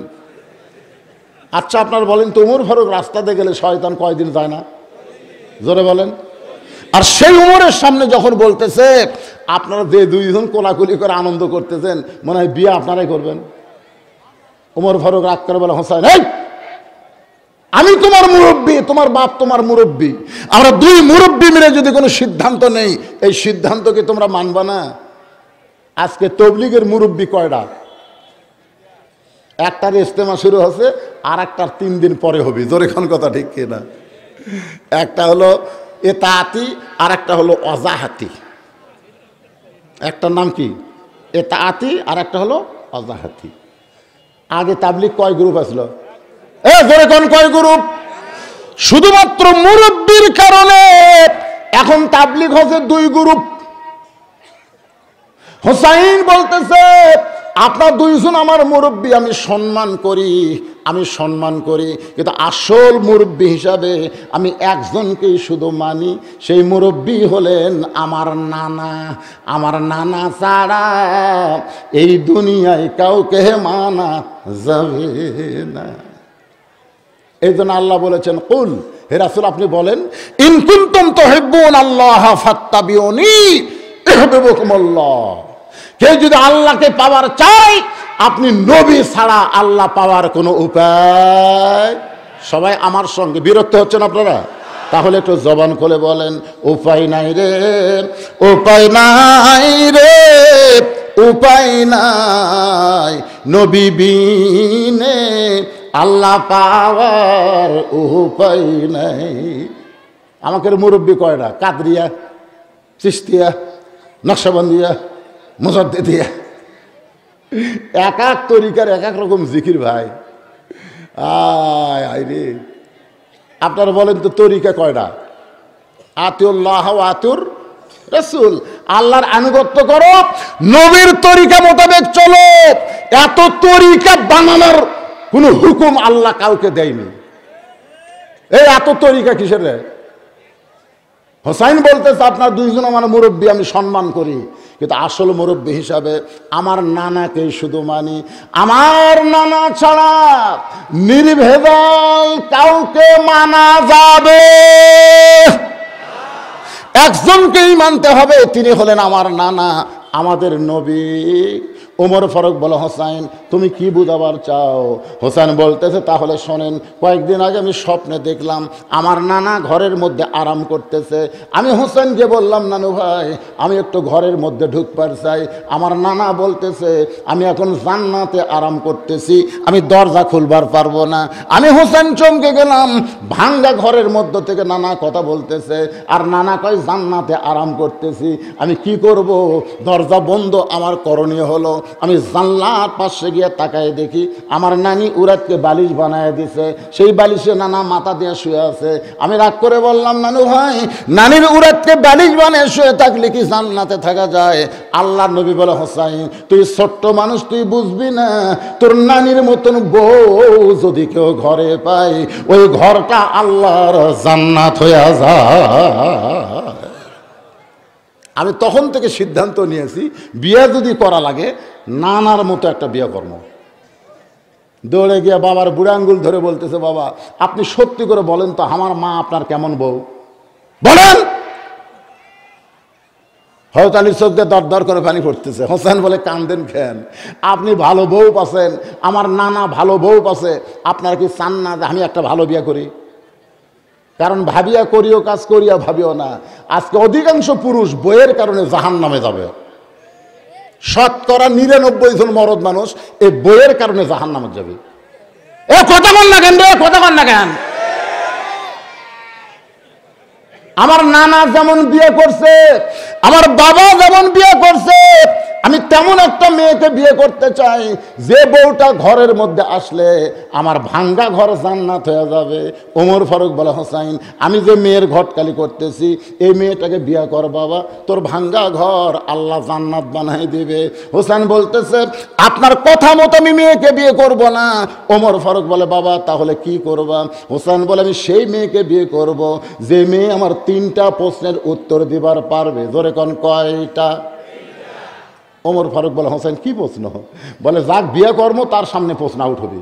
আচ্ছা আপনার বলেন তো ওমর ফারুক রাস্তাতে গেলে শয়তান কয়দিন যায় না? জোরে বলেন। আর সেই উমরের সামনে যখন বলতেছে আপনারা যে 2 জন কোলাকুলি করে আনন্দ করতেছেন মনে হয় বিয়ে আপনারাই করবেন। ওমর ফারুক রাগ করে বলে, হোসাইন এই আমি তোমার মুরব্বী, তোমার বাপ তোমার মুরব্বী, আমরা 2 মুরব্বী মিলে যদি কোনো সিদ্ধান্ত নেই এই সিদ্ধান্তকে তোমরা মানবা না? আজকে তবলিগের মুরব্বী কয়টা? একটার ইজতেমা শুরু হচ্ছে আর একটার 3 দিন পরে হবে। জোরে কোন কথা ঠিক কিনা? একটা হলো এতাআতি আর একটা হলো অজাহাতি। একটার নাম কি? এতাআতি আর একটা হলো অজাহাতি। আগে তাবলিগ কয় গ্রুপ আসলো? জোরে কোন কয় গ্রুপ? শুধুমাত্র মুরব্বীর কারণে এখন তাবলিগ হচ্ছে 2 গ্রুপ। হোসাইন বলতেছে আপনার 2 জন আমার মুরব্বী, আমি সম্মান করি কিন্তু আসল মুরব্বী হিসাবে আমি একজনকেই শুধু মানি, সেই মুরব্বী হলেন আমার নানা। আমার নানা ছাড়া এই দুনিয়ায় কাউকে মানা যাবে না। এই জন্য আল্লাহ বলেছেন, কুল হে রাসূল আপনি বলেন, ইন কুনতুম তুহিব্বুনাল্লাহ ফাত্তাবিউনি ইউহিব্বুকুমুল্লাহ। কেউ যদি আল্লাহকে পাওয়ার চায় আপনি নবী ছাড়া আল্লাহ পাওয়ার কোনো উপায়। সবাই আমার সঙ্গে বিরক্ত হচ্ছেন আপনারা? তাহলে একটু জবান খুলে বলেন, উপায় নাই রে, উপায় নাই রে, উপায় নাই নবী বিনে আল্লাহ পাওয়ার উপায় নাই। আমাদের মুরব্বী কয়টা? কাদরিয়া, চিশতিয়া, নকশবন্দিয়া, মুজাদ্দিদিয়া। এক এক তরিকার এক এক রকম জিকির ভাই। আয় রে, আপনারা বলেন তো তরিকা কয়টা? আতিউল্লাহ ওয়া আতিউর রাসূল, আল্লাহর আনুগত্য করো, নবীর তরিকা মোতাবেক চলো। এত তরিকা বানানোর কোন হুকুম আল্লাহ কাউকে দেয়নি। এই এত তরিকা কিসের? হোসাইন বলতেছে আপনার 2 জন আমার মুরব্বী, আমি সম্মান করি কিন্তু আসল মুরব্বী হিসাবে আমার নানাকেই শুধু মানি। আমার নানা ছাড়া নির্ভেজাল কাউকে মানা যাবে, একজনকেই মানতে হবে, তিনি হলেন আমার নানা, আমাদের নবী। ওমর ফারুক বলে, হোসাইন তুমি কি বুঝাবার চাও? হোসেন বলতেছে, তাহলে শোনেন, কয়েকদিন আগে আমি স্বপ্নে দেখলাম আমার নানা ঘরের মধ্যে আরাম করতেছে। আমি হোসেনকে বললাম, নানু ভাই আমি একটু ঘরের মধ্যে ঢুকবার চাই। আমার নানা বলতেছে আমি এখন জান্নাতে আরাম করতেছি, আমি দরজা খুলবার পারবো না। আমি হোসেন চমকে গেলাম, ভাঙ্গা ঘরের মধ্য থেকে নানা কথা বলতেছে, আর নানা কয় জান্নাতে আরাম করতেছি। আমি কি করব? দরজা বন্ধ, আমার করণীয় হলো আমি জানলার পাশে গিয়ে তাকায় দেখি আমার নানি উরাতকে বালিশ বানায় দিছে, সেই বালিশে নানা মাথা দিয়ে শুয়ে আছে। আমি রাগ করে বললাম, নানু ভাই নানির উরাতকে বালিশ বানিয়ে শুয়ে থাকলে কি জান্নাতে থাকা যায়? আল্লাহ নবী বলে, হোসাইন তুই ছোট্ট মানুষ, তুই বুঝবি না, তোর নানির মতন বউ যদি কেউ ঘরে পায় ওই ঘরটা আল্লাহর জান্নাত হয়ে যায়। আমি তখন থেকে সিদ্ধান্ত নিয়েছি, বিয়ে যদি করা লাগে নানার মতো একটা বিয়ে কর্ম। দৌড়ে গিয়ে বাবার বুড়া আঙ্গুল ধরে বলতেছে, বাবা আপনি সত্যি করে বলেন তো আমার মা আপনার কেমন বউ, বলেন। হয়তো আলীর চোখ দিয়ে দর দর করে পানি পড়তেছে। হোসেন বলে, কান্দেন কেন? আপনি ভালো বউ পাচ্ছেন, আমার নানা ভালো বউ পাচ্ছে, আপনারা কি চান না যে আমি একটা ভালো বিয়ে করি? কারণ ভাবিয়া করিও কাজ, করিয়া ভাবিও না। আজকে অধিকাংশ পুরুষ বইয়ের কারণে জাহান্নামে যাবে। 99% জন মরদ মানুষ এই বইয়ের কারণে জাহান্নামে যাবে। এ কথা বল না কেন রে, কথা বল না কেন? আমার নানা যেমন বিয়ে করছে, আমার বাবা যেমন বিয়ে করছে, আমি তেমন একটা মেয়েকে বিয়ে করতে চাই যে বউটা ঘরের মধ্যে আসলে আমার ভাঙ্গা ঘর জান্নাত হয়ে যাবে। ওমর ফারুক বলে, হোসাইন আমি যে মেয়ের ঘটকালি করতেছি এই মেয়েটাকে বিয়ে কর বাবা, তোর ভাঙ্গা ঘর আল্লাহ জান্নাত বানাই দিবে। হোসেন বলতেছে, আপনার কথা মতো আমি মেয়েকে বিয়ে করব না। ওমর ফারুক বলে, বাবা তাহলে কি করবা? হোসেন বলে, আমি সেই মেয়েকে বিয়ে করব যে মেয়ে আমার 3টা প্রশ্নের উত্তর দিবার পারবে। জোরে কোন কয়টা? ওমর ফারুক বলে, হোসেন কি প্রশ্ন? বলে, যাক বিয়ে কর্ম তার সামনে প্রশ্ন আউট হবে।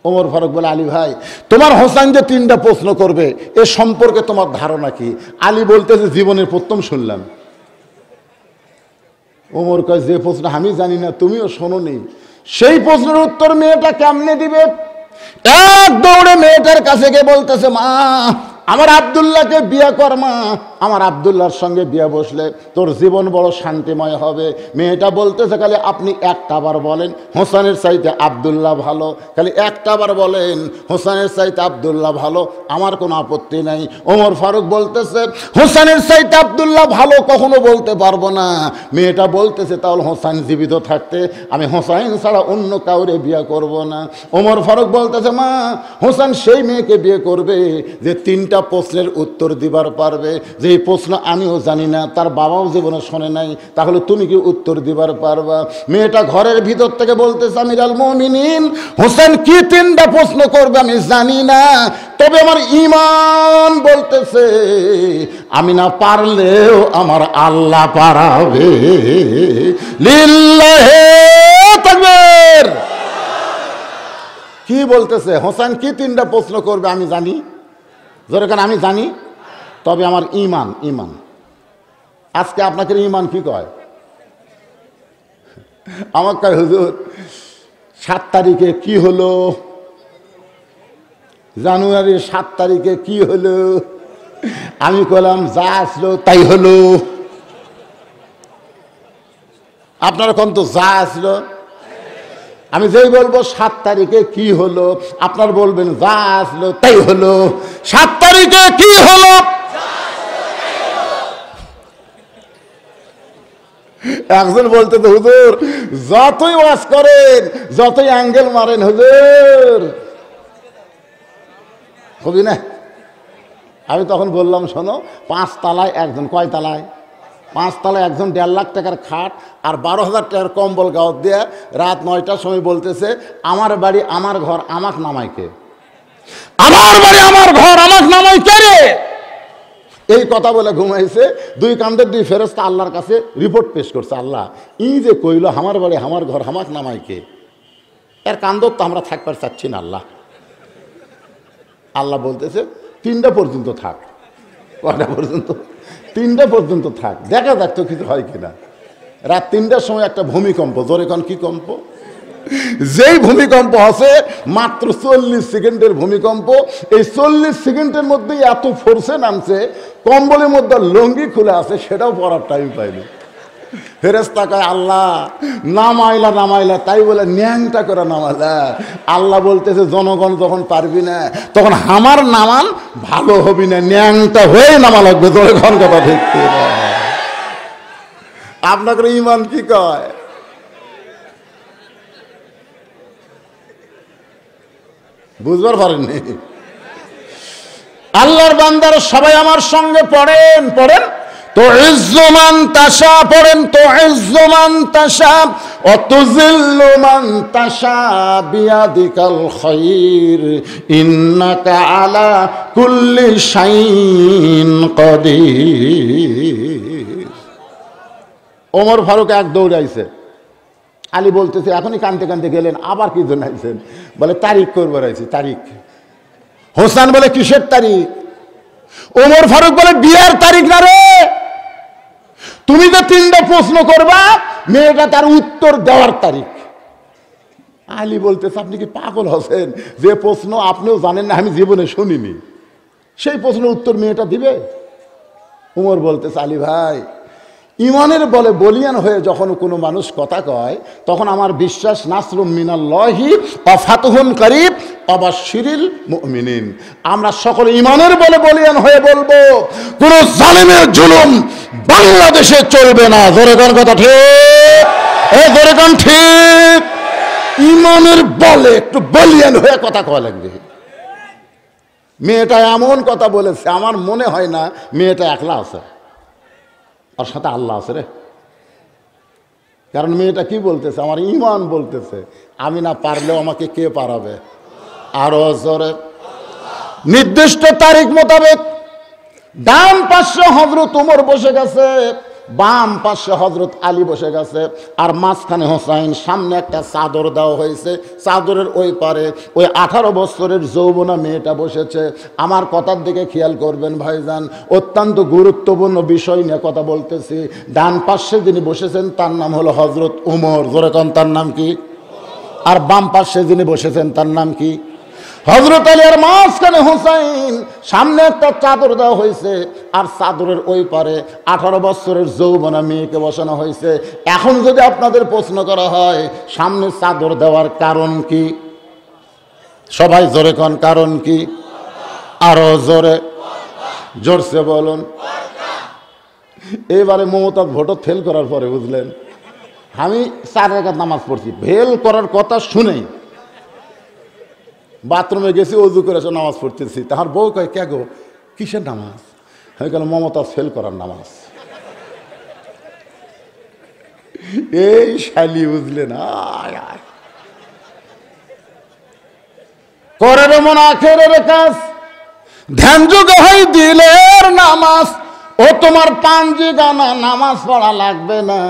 ওমর ফারুক বলে, আলী ভাই তোমার হোসেন যে 3টা প্রশ্ন করবে এ সম্পর্কে তোমার ধারণা কি? আলী বলতেছে, জীবনের প্রথম শুনলাম। ওমর কয়, যে প্রশ্ন আমি জানি না তুমিও শোনোনি, সেই প্রশ্নের উত্তর মেয়েটা কেমনে দিবে? এক দৌড়ে মেয়েটার কাছে গিয়ে বলতেছে, মা আমার আব্দুল্লাহকে বিয়ে কর মা, আমার আব্দুল্লাহর সঙ্গে বিয়ে বসলে তোর জীবন বড় শান্তিময় হবে। মেয়েটা বলতেছে, খালি আপনি একটাবার বলেন হোসেনের চাইতে আব্দুল্লাহ ভালো, খালি একটাবার বলেন হোসেনের চাইতে আব্দুল্লাহ ভালো, আমার কোনো আপত্তি নাই। ওমর ফারুক বলতেছে, হোসেনের চাইতে আব্দুল্লাহ ভালো কখনো বলতে পারবো না। মেয়েটা বলতেছে, তাহলে হোসেন জীবিত থাকতে আমি হোসেন ছাড়া অন্য কাউরে বিয়ে করব না। ওমর ফারুক বলতেছে, মা হোসেন সেই মেয়েকে বিয়ে করবে যে 3টা প্রশ্নের উত্তর দিবার পারবে, যে প্রশ্ন আমিও জানি না, তার বাবাও জীবনে শোনে নাই, তাহলে তুমি কি উত্তর দিবার পারবা? মেয়েটা ঘরের ভিতর থেকে বলতেছে, আমিরুল মুমিনিন হোসেন কি 3টা প্রশ্ন করবে আমি জানি না, তবে আমার ঈমান বলতেছে আমি না পারলেও আমার আল্লাহ পারাবে। লিল্লাহি তাকবীর। কি বলতেছে? হোসেন কি 3টা প্রশ্ন করবে আমি জানি, যেরকম আমি জানি, তবে আমার ঈমান। ঈমান আজকে আপনাকে ঈমান কি কয়? আমার কয়, হুজুর 7 তারিখে কি হলো, জানুয়ারির 7 তারিখে কি হলো? আমি কইলাম যা আসলো তাই হলো। আপনারা কোন তো যা আসলো, আমি যেই বলবো 7 তারিখে কি হলো, আপনার বলবেন যা আসলো তাই হলো। 7 তারিখে কি হলো? একজন বলতে তো, হুজুর যতই ওয়াজ করেন, যতই অ্যাঙ্গেল মারেন, হুজুর হবি না। আমি তখন বললাম, শোনো 5 তলায় একজন, কয় তলায়? 5 তলায় একজন 1.5 লাখ টাকার খাট আর 12,000 টাকার কম্বল গাওয়ার দিয়ে রাত 9টার সময় বলতেছে, আমার বাড়ি আমার ঘর আমাক নামাই কে? আমার বাড়ি আমার ঘর আমাক নামাই কে রে? এই কথা বলে ঘুমাইছে। 2 কান্দের 2 ফেরেশতা আল্লাহর কাছে রিপোর্ট পেশ করছে, আল্লাহ ই যে কইল আমার বাড়ি আমার ঘর আমাক নামাই কে, এর কান্দর তো আমরা থাকবার চাচ্ছি না আল্লাহ। আল্লাহ বলতেছে 3টা পর্যন্ত থাক। কয়টা পর্যন্ত? 3টা পর্যন্ত থাক, দেখা যাক তো কিছু হয় কিনা। রাত 3টার সময় একটা ভূমিকম্প, জোরে কোন কি কম্প? যেই ভূমিকম্প আছে মাত্র 40 সেকেন্ডের ভূমিকম্প, এই 40 সেকেন্ডের মধ্যে এত ফোর্সে নামছে, কম্বলের মধ্যে লুঙ্গি খুলে আছে সেটাও পড়ার টাইম পাইনি। ফেরেশতা কয় আল্লাহ নামাইলা, তাই বলে ন্যাংটা করে নামাইলা। আল্লাহ বলতেছে জনগণ যখন পারবি না তখন আমার নামান ভালো হবি না, ন্যাংটা হয়ে নামা লাগবে। তোর এখন কথা ঠিক আপনাকে ইমান কি কয়? বুঝবার পারেননি? আল্লাহর বান্দার সবাই আমার সঙ্গে পড়েন তো ইজ্জুমান তাশা, পড়েন তো ইজ্জুমান তাশা ও তুযিল্লু মান তাশা বিয়াদিকাল খায়র ইন্নাকা আলা কুল্লি শাইইন কাদির। ওমর ফারুক এক দৌড়াইছে, আলী বলতেছে এখনই কানতে কানতে গেলেন, আবার কি জন্য আইছেন? বলে তারিখ করবার আইছি। তারিখ? হোসেন বলে কিসের তারিখ? ওমর ফারুক বলে বিয়ার তারিখ না রে, তুমি যে 3টা প্রশ্ন করবা মেয়েটা তার উত্তর দেওয়ার তারিখ। আলী বলতেছে আপনি কি পাগল হচ্ছেন? যে প্রশ্ন আপনিও জানেন না, আমি জীবনে শুনিনি, সেই প্রশ্নের উত্তর মেয়েটা দিবে? ওমর বলতেছে আলী ভাই, ইমানের বলে বলিয়ান হয়ে যখন কোনো মানুষ কথা কয় তখন আমার বিশ্বাস নাসরুম মিনাল্লাহি ওয়া ফাতহুন করিব ওয়াবাশশিরিল মুমিনিন। আমরা সকলে ইমানের বলে বলিয়ান হয়ে বলবো কোন জালেমের জুলুম বাংলাদেশে চলবে না। জোরে কোন কথা ঠিক? জোরে কোন ঠিক? ইমানের বলে একটু বলিয়ান হয়ে কথা কওয়া লাগবে। মেয়েটা এমন কথা বলেছে, আমার মনে হয় না মেয়েটা একলা আছে, ওর সাথে আল্লাহ আছে রে। কারণ মেয়েটা কি বলতেছে? আমার ইমান বলতেছে আমি না পারলেও আমাকে কে পারাবে? আরো জোরে। নির্দিষ্ট তারিখ মোতাবেক ডান পাশে হযরত ওমর বসে গেছে, বাম পাশে হযরত আলী বসে গেছে, আর মাঝখানে হোসাইন। সামনে একটা চাদর দেওয়া হয়েছে, চাদরের ওই পারে ওই 18 বছরের যৌবনা মেয়েটা বসেছে। আমার কথার দিকে খেয়াল করবেন ভাইজান, অত্যন্ত গুরুত্বপূর্ণ বিষয় নিয়ে কথা বলতেছি। ডান পাশে যিনি বসেছেন তার নাম হলো হযরত ওমর, জোরে কোন তার নাম কি? আর বাম পাশে যিনি বসেছেন তার নাম কি? হযরত আলী। আর মাঝখানে হোসাইন। সামনে একটা চাদর দেওয়া হয়েছে, আর চাদরের ওই পারে 18 বছরের যৌবনা মেয়েকে বসানো হয়েছে। এখন যদি আপনাদের প্রশ্ন করা হয় সামনে চাদর দেওয়ার কারণ কি, সবাই জোরে কোন কারণ কি? আরো জোরে, জোরসে বলুন। এবারে মমতাজ ভোট ফেল করার পরে বুঝলেন, আমি 4 রাকাত নামাজ পড়ছি, ফেল করার কথা শুনেই বাথরুমে গেছি, অজু করে নামাজ পড়তেছি। তাহার বউ কয় কে গো, কিসের নামাজ? হয়ে গেল মমতাজ ফেল করার নামাজ। এই শালি বুঝলেন, করের মন আখেরের কাজ, ধ্যান যুগে হয় দিলের নামাজ। ও তোমার পাঞ্জি গানা নামাজ পড়া লাগবে না।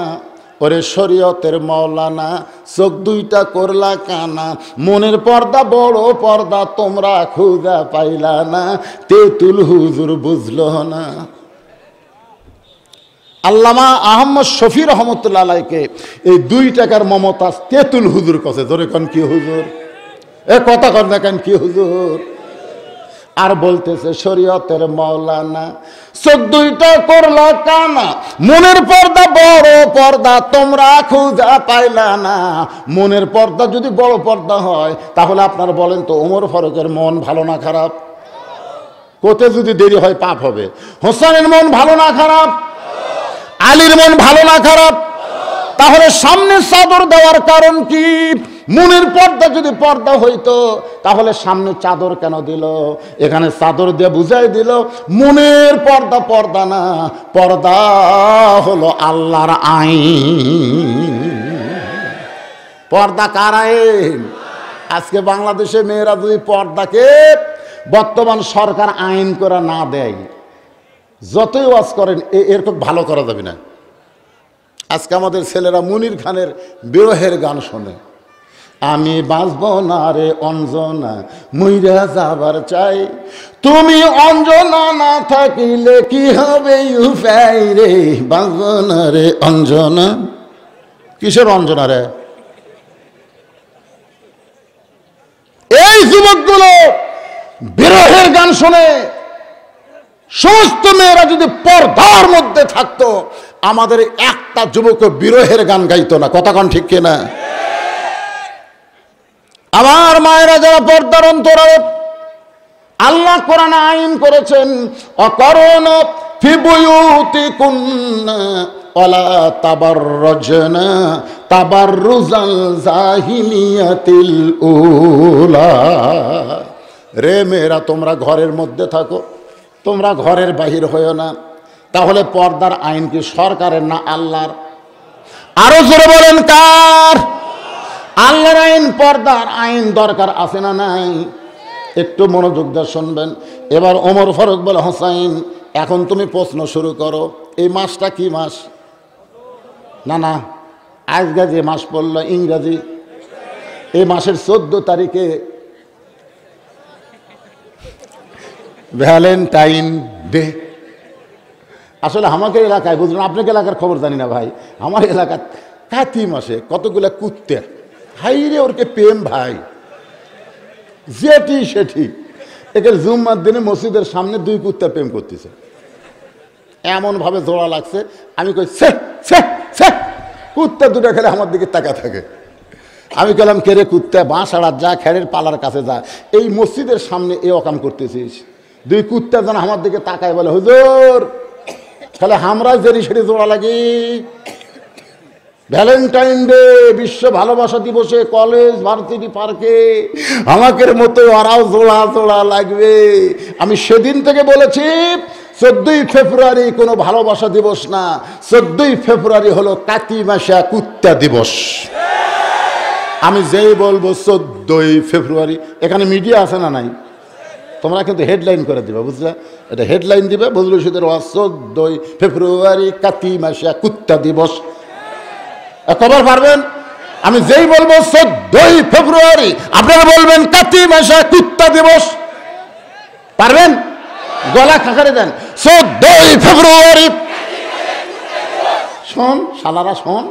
ওরে শরীয়তের মৌলানা, চোখ 2টা করলা কানা, মনের পর্দা বড় পর্দা তোমরা খুঁজা পাইলা না, তেতুল হুজুর বুঝলো না। আল্লামা আহমদ শফি রহমতুল্লাহ আলাইকে এই 2 টাকার মমতাজ তেতুল হুজুর কাছে। ধরে কোন কি হুজুর? এ কথা কর না কেন কি হুজুর? আর বলতেছে শরীয়তের মৌলানা, চোখ 2টা করলা কানা, মনের পর্দা বড় পর্দা তোমরা খুঁজা পাইলা না। মনের পর্দা যদি বড় পর্দা হয় তাহলে আপনারা বলেন তো ওমর ফারুকের মন ভালো না খারাপ? কোতে যদি দেরি হয় পাপ হবে। হোসেনের মন ভালো না খারাপ? আলীর মন ভালো না খারাপ? তাহলে সামনে চাদর দেওয়ার কারণ কি? মনের পর্দা যদি পর্দা হইতো তাহলে সামনে চাদর কেন দিল? এখানে চাদর দিয়ে বুঝাই দিল মনের পর্দা পর্দা না, পর্দা হলো আল্লাহর আইন। পর্দা কার আইন? আজকে বাংলাদেশে মেয়েরা যদি পর্দাকে বর্তমান সরকার আইন করে না দেয়, যতই ওয়াজ করেন এরকম ভালো করা যাবে না। আজকে আমাদের ছেলেরা মুনির খানের বিরহের গান শোনে, আমি বাঁচব না রে অঞ্জনা, মইরা যাবার চাই, তুমি অঞ্জনা না থাকিলে কি হবে উপায় রে, বাঁচব না রে অঞ্জনা। কিসের রঞ্জনা রে? এই যুবকগুলো বিরহের গান শুনে সমস্ত মেয়েরা যদি পর্দার মধ্যে থাকতো, আমাদের একটা যুবক বিরহের গান গাইতো না। কথা কোন ঠিক কিনা? আমার মায়েরা যারা পর্দার অন্তরালে, আল্লাহ কোরআন আইন করেছেন অকরণ ফি বুয়ুতিকুন্না ওয়ালা তাবাররাজনা তাবাররুজাল জাহিলিয়াতিল উলা। রে মেয়েরা, তোমরা ঘরের মধ্যে থাকো, তোমরা ঘরের বাহির হইও না। তাহলে পর্দার আইন কি সরকারের না আল্লাহর? আরো জোরে বলেন কার? আল্লাহর আইন, পর্দার আইন দরকার আছে না নাই? একটু মনোযোগ দিয়ে শুনবেন। এবার ওমর ফারুক বলে, হোসাইন এখন তুমি প্রশ্ন শুরু করো, এই মাসটা কি মাস? না না, আজকে যে মাস পড়ল ইংরাজি, এই মাসের 14 তারিখে ভ্যালেন্টাইন ডে। আসলে আমাকে এলাকায়, বুঝলেন, আপনাকে এলাকার খবর জানি না ভাই, আমার এলাকার কাতি মাসে কতগুলা কুত্তে, হাই রে ওরকে প্রেম ভাই, যেটি সেটি। একে জুম্মার দিনে মসজিদের সামনে 2 কুত্তা প্রেম করতেছে, এমন ভাবে জোড়া লাগছে। আমি কই সে সে সে, কুত্তা দুটা খেলে আমার দিকে তাকা থাকে। আমি বললাম, কে রে কুত্তা, বাঁশ আড়ার যা, খেরের পালার কাছে যা, এই মসজিদের সামনে এ অকাম করতেছিস? 2 কুত্তা যেন আমার দিকে তাকায় বলে, হুজুর তাহলে আমরা যেরি সেটি জোড়া লাগি। ভ্যালেন্টাইন ডে, বিশ্ব ভালোবাসা দিবসে কলেজ ভার্সিটি পার্কে আমাদের মতো ওরাও জোড়া জোড়া লাগবে। আমি সেদিন থেকে বলেছি 14ই ফেব্রুয়ারি কোনো ভালোবাসা দিবস না, 14ই ফেব্রুয়ারি হলো কাতি মাসা কুত্তা দিবস। আমি যেই বলবো 14ই ফেব্রুয়ারি, এখানে মিডিয়া আছে না নাই? তোমরা কিন্তু হেডলাইন করে দিবে, বুঝলে? এটা হেডলাইন দিবে, বুঝলো? সুদের 14ই ফেব্রুয়ারি কাতি মাসা কুত্তা দিবস। কবার পারবেন? আমি যেই বলবো 14ই ফেব্রুয়ারি, আপনারা বলবেন কাতি মাসা কুত্তা দিবস। পারবেন? গলা খাকারে দেন, 14ই ফেব্রুয়ারি। শোন শালারা, শোন,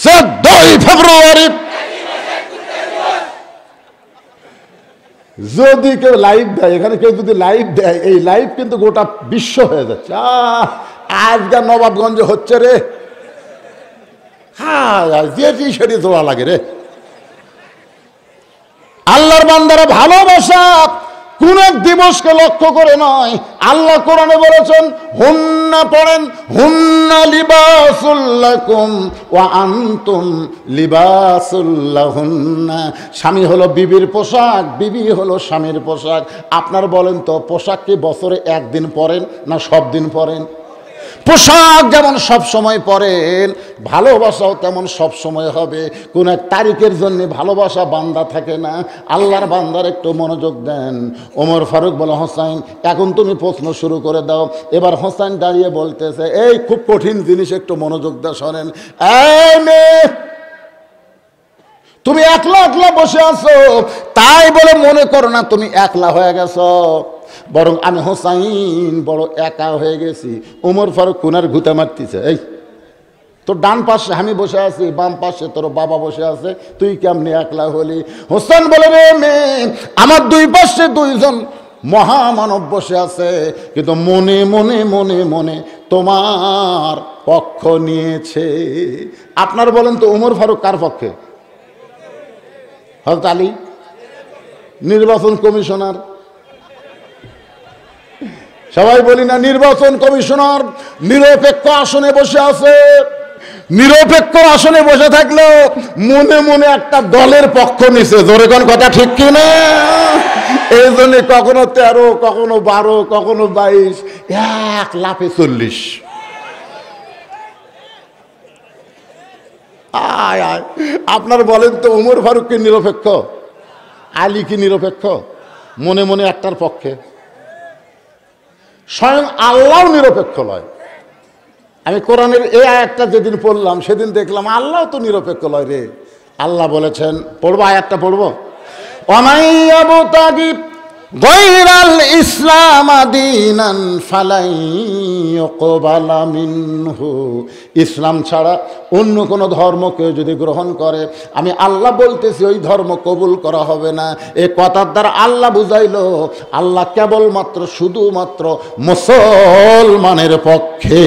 14ই ফেব্রুয়ারি। যদি কেউ লাইভ দেয়, এখানে কেউ যদি লাইভ দেয়, এই লাইভ কিন্তু গোটা বিশ্ব হয়ে যাচ্ছে। আজকাল নবাবগঞ্জে হচ্ছে রে, হ্যাঁ যেটি সেটি জোড়া লাগে রে। আল্লাহর বান্দারা ভালোবাসা কোন এক দিবসকে লক্ষ্য করে নয়। আল্লাহ কোরআনে বলেছেন, হুন্না পড়েন, হুন্না লিবাসুল লাকুম ওয়া আনতুম লিবাসুল লাহুন্না। স্বামী হলো বিবির পোশাক, বিবি হলো স্বামীর পোশাক। আপনার বলেন তো, পোশাক কি বছরে একদিন পরেন না সব দিন পরেন? পোশাক যেমন সব সময় পরেন, ভালোবাসাও তেমন সব সময় হবে। কোন এক তারিখের জন্য ভালোবাসা বান্দা থাকে না। আল্লাহর বান্দার একটু মনোযোগ দেন। ওমর ফারুক বলে, হোসাইন এখন তুমি প্রশ্ন শুরু করে দাও। এবার হোসাইন দাঁড়িয়ে বলতেছে, এই খুব কঠিন জিনিস, একটু মনোযোগ দিয়ে শোনেন। এই মেয়ে, তুমি একলা একলা বসে আছো, তাই বলে মনে করো না তুমি একলা হয়ে গেছো, বরং আমি হোসাইন বড় একা হয়ে গেছি। ওমর ফারুক কোনার ঘুতা মারতেছে, এই তোর ডান পাশে আমি বসে আছি, বাম পাশে তোর বাবা বসে আছে, তুই কেমনি একলা হলি? হোসেন বলে, রে মেয়ে, আমার 2 পাশে 2 জন মহামানব বসে আছে, কিন্তু মনে মনে মনে মনে তোমার পক্ষ নিয়েছে। আপনার বলেন তো, ওমর ফারুক কার পক্ষে? হযরত আলী, নির্বাচন কমিশনার। সবাই বলি না, নির্বাচন কমিশনার নিরপেক্ষ আসনে বসে আছে। নিরপেক্ষ আসনে বসে থাকলেও মনে মনে একটা দলের পক্ষ নিছে। জোরে কোন কথা ঠিক কিনা? এই জন্য কখনো 13, কখনো 12, কখনো 22, এক লাফে 40। আয় আয়, আপনার বলেন তো, ওমর ফারুক কি নিরপেক্ষ? আলী কি নিরপেক্ষ? মনে মনে একটার পক্ষে। স্বয়ং আল্লাহ নিরপেক্ষ নয়। আমি কোরআনের এই আয়াতটা যেদিন পড়লাম, সেদিন দেখলাম আল্লাহ তো নিরপেক্ষ নয় রে। আল্লাহ বলেছেন, পড়বো আয়াতটা, পড়বো। ওয়ামাইয়াবতাগি গায়রাল ইসলাম দীনান ফালাই ইউকবালা মিনহু, ইসলাম ছাড়া অন্য কোনো ধর্ম কেউ যদি গ্রহণ করে আমি আল্লাহ বলতেছি ওই ধর্ম কবুল করা হবে না। এই কথার দ্বারা আল্লাহ বুঝাইলো আল্লাহ কেবলমাত্র শুধুমাত্র মুসলমানের পক্ষে।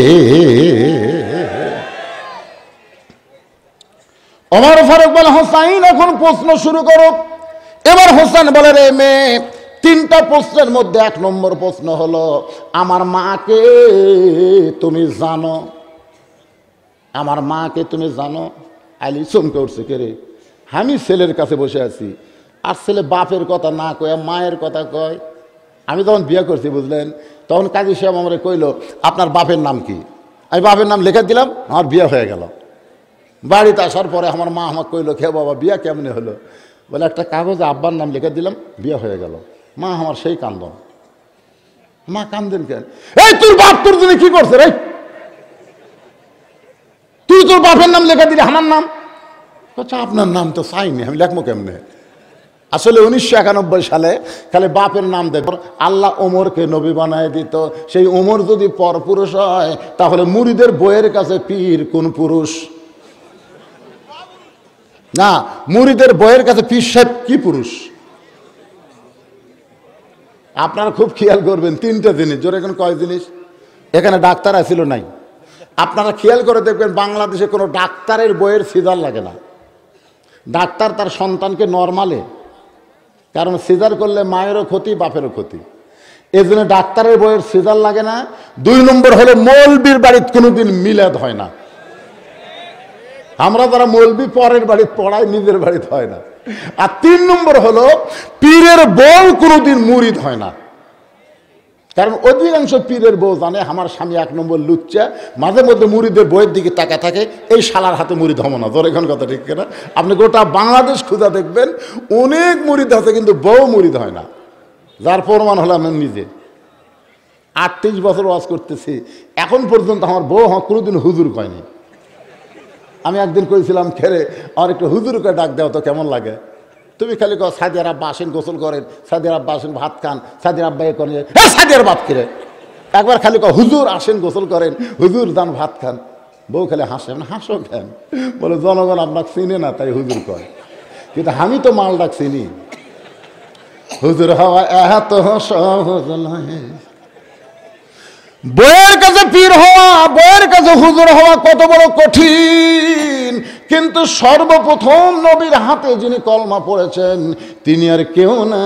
ওমর ফারুক বলে, হোসাইন এখন প্রশ্ন শুরু করো। এবার হোসেন বলে, রে মেয়ে, তিনটা প্রশ্নের মধ্যে 1 নম্বর প্রশ্ন হলো আমার মাকে তুমি জানো? আমার মাকে তুমি জানো? আলী চমকে উঠছে, কে রে? আমি ছেলের কাছে বসে আছি আর ছেলে বাপের কথা না কয় মায়ের কথা কয়। আমি তখন বিয়ে করছি, বুঝলেন? তখন কাজী সাহেব আমার কইল, আপনার বাপের নাম কি? আমি বাপের নাম লিখে দিলাম, আমার বিয়ে হয়ে গেল। বাড়িতে আসার পরে আমার মা আমাকে কইল, কে বাবা বিয়ে কেমনে হলো? বলে, একটা কাগজে আব্বার নাম লিখে দিলাম, বিয়ে হয়ে গেল। মা আমার সেই কান্দন। মা কান্দেন কেন? এই তোর বাপ তোর জন্য কি করছে রে? তুই তোর বাপের নাম লিখে দিলি, আমার নাম? আচ্ছা, আপনার নাম তো চাইনি, আমি লেখবো কেমনে? আসলে 1991 সালে খালি বাপের নাম দেব আল্লাহ ওমরকে নবী বানায় দিত। সেই ওমর যদি পরপুরুষ হয় তাহলে মুরিদের বইয়ের কাছে পীর কোন পুরুষ? না, মুরিদের বইয়ের কাছে পীর সাহেব কি পুরুষ? আপনারা খুব খেয়াল করবেন 3টা জিনিস। জোরে এখন কয় জিনিস? এখানে ডাক্তার আছিল নাই? আপনারা খেয়াল করে দেখবেন বাংলাদেশে কোনো ডাক্তারের বইয়ের সিজার লাগে না। ডাক্তার তার সন্তানকে নরমালে, কারণ সিজার করলে মায়েরও ক্ষতি বাপেরও ক্ষতি, এই জন্য ডাক্তারের বইয়ের সিজার লাগে না। 2 নম্বর হলো মৌলবীর বাড়িতে কোনোদিন মিলাদ হয় না। আমরা যারা মৌলবী পরের বাড়িতে পড়াই, নিজের বাড়িতে হয় না। আর 3 নম্বর হলো পীরের বউ কোনোদিন মুরিদ হয় না, কারণ অধিকাংশ পীরের বউ জানে আমার স্বামী 1 নম্বর লুচ্চা, মাঝে মধ্যে মুরিদের বইয়ের দিকে তাকা থাকে, এই শালার হাতে মুরিদ হবো না। ধর এখন কথা ঠিক কিনা? আপনি গোটা বাংলাদেশ খুঁজা দেখবেন অনেক মুরিদ আছে কিন্তু বউ মুরিদ হয় না, যার প্রমাণ হলো আমি নিজে। 38 বছর ওয়াজ করতেছি, এখন পর্যন্ত আমার বউ কোনোদিন হুজুর কয়নি। আমি একদিন কইছিলাম, খেরে আমার একটু হুজুরকে ডাক দেওয়া তো কেমন লাগে? তুমি খালি কো সাদিয়ার আব্বা আসেন গোসল করেন, সাদিয়ার আব্বা আসেন ভাত খান, সাদিয়ার আব্বা এ করেন, হ্যাঁ সাদিয়ার বাপ কিরে। একবার খালি কো হুজুর আসেন গোসল করেন, হুজুর দান ভাত খান। বউ খালি হাসে, হাসো কেন? বলে জনগণ আপনাকে চিনে না তাই হুজুর কয়, কিন্তু আমি তো মাল ডাক চিনি। হুজুর হওয়া এত সহজ নয়। বইয়ের কাছে পীর হওয়া, বইয়ের কাছে হুজুর হওয়া কত বড় কঠিন। কিন্তু সর্বপ্রথম নবীর হাতে যিনি কলমা পড়েছেন তিনি আর কেউ না,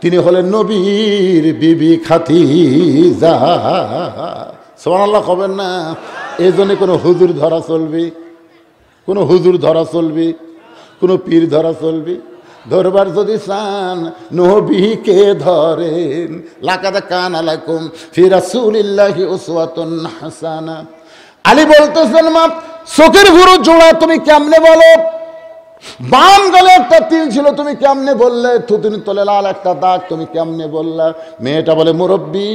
তিনি হলেন নবীর বিবি খাদিজা। সুবহানাল্লাহ কবেন না? এই জন্য কোনো হুজুর ধরা চলবি, কোনো হুজুর ধরা চলবি, কোনো পীর ধরা চলবি? ধরবার যদি চান নবীকে ধরেন। লাকাদ কানা লাকুম ফি রাসূলিল্লাহি উসওয়াতুন হাসানা। আলী বলতেছেন, মা চোখের ভুরু জোড়া তুমি কেমনে বলো? বাম গালে একটা তিল ছিল তুমি কেমনে বললে? থুতুনির তলে লাল একটা দাগ তুমি কেমনে বললা? মেয়েটা বলে, মুরব্বী,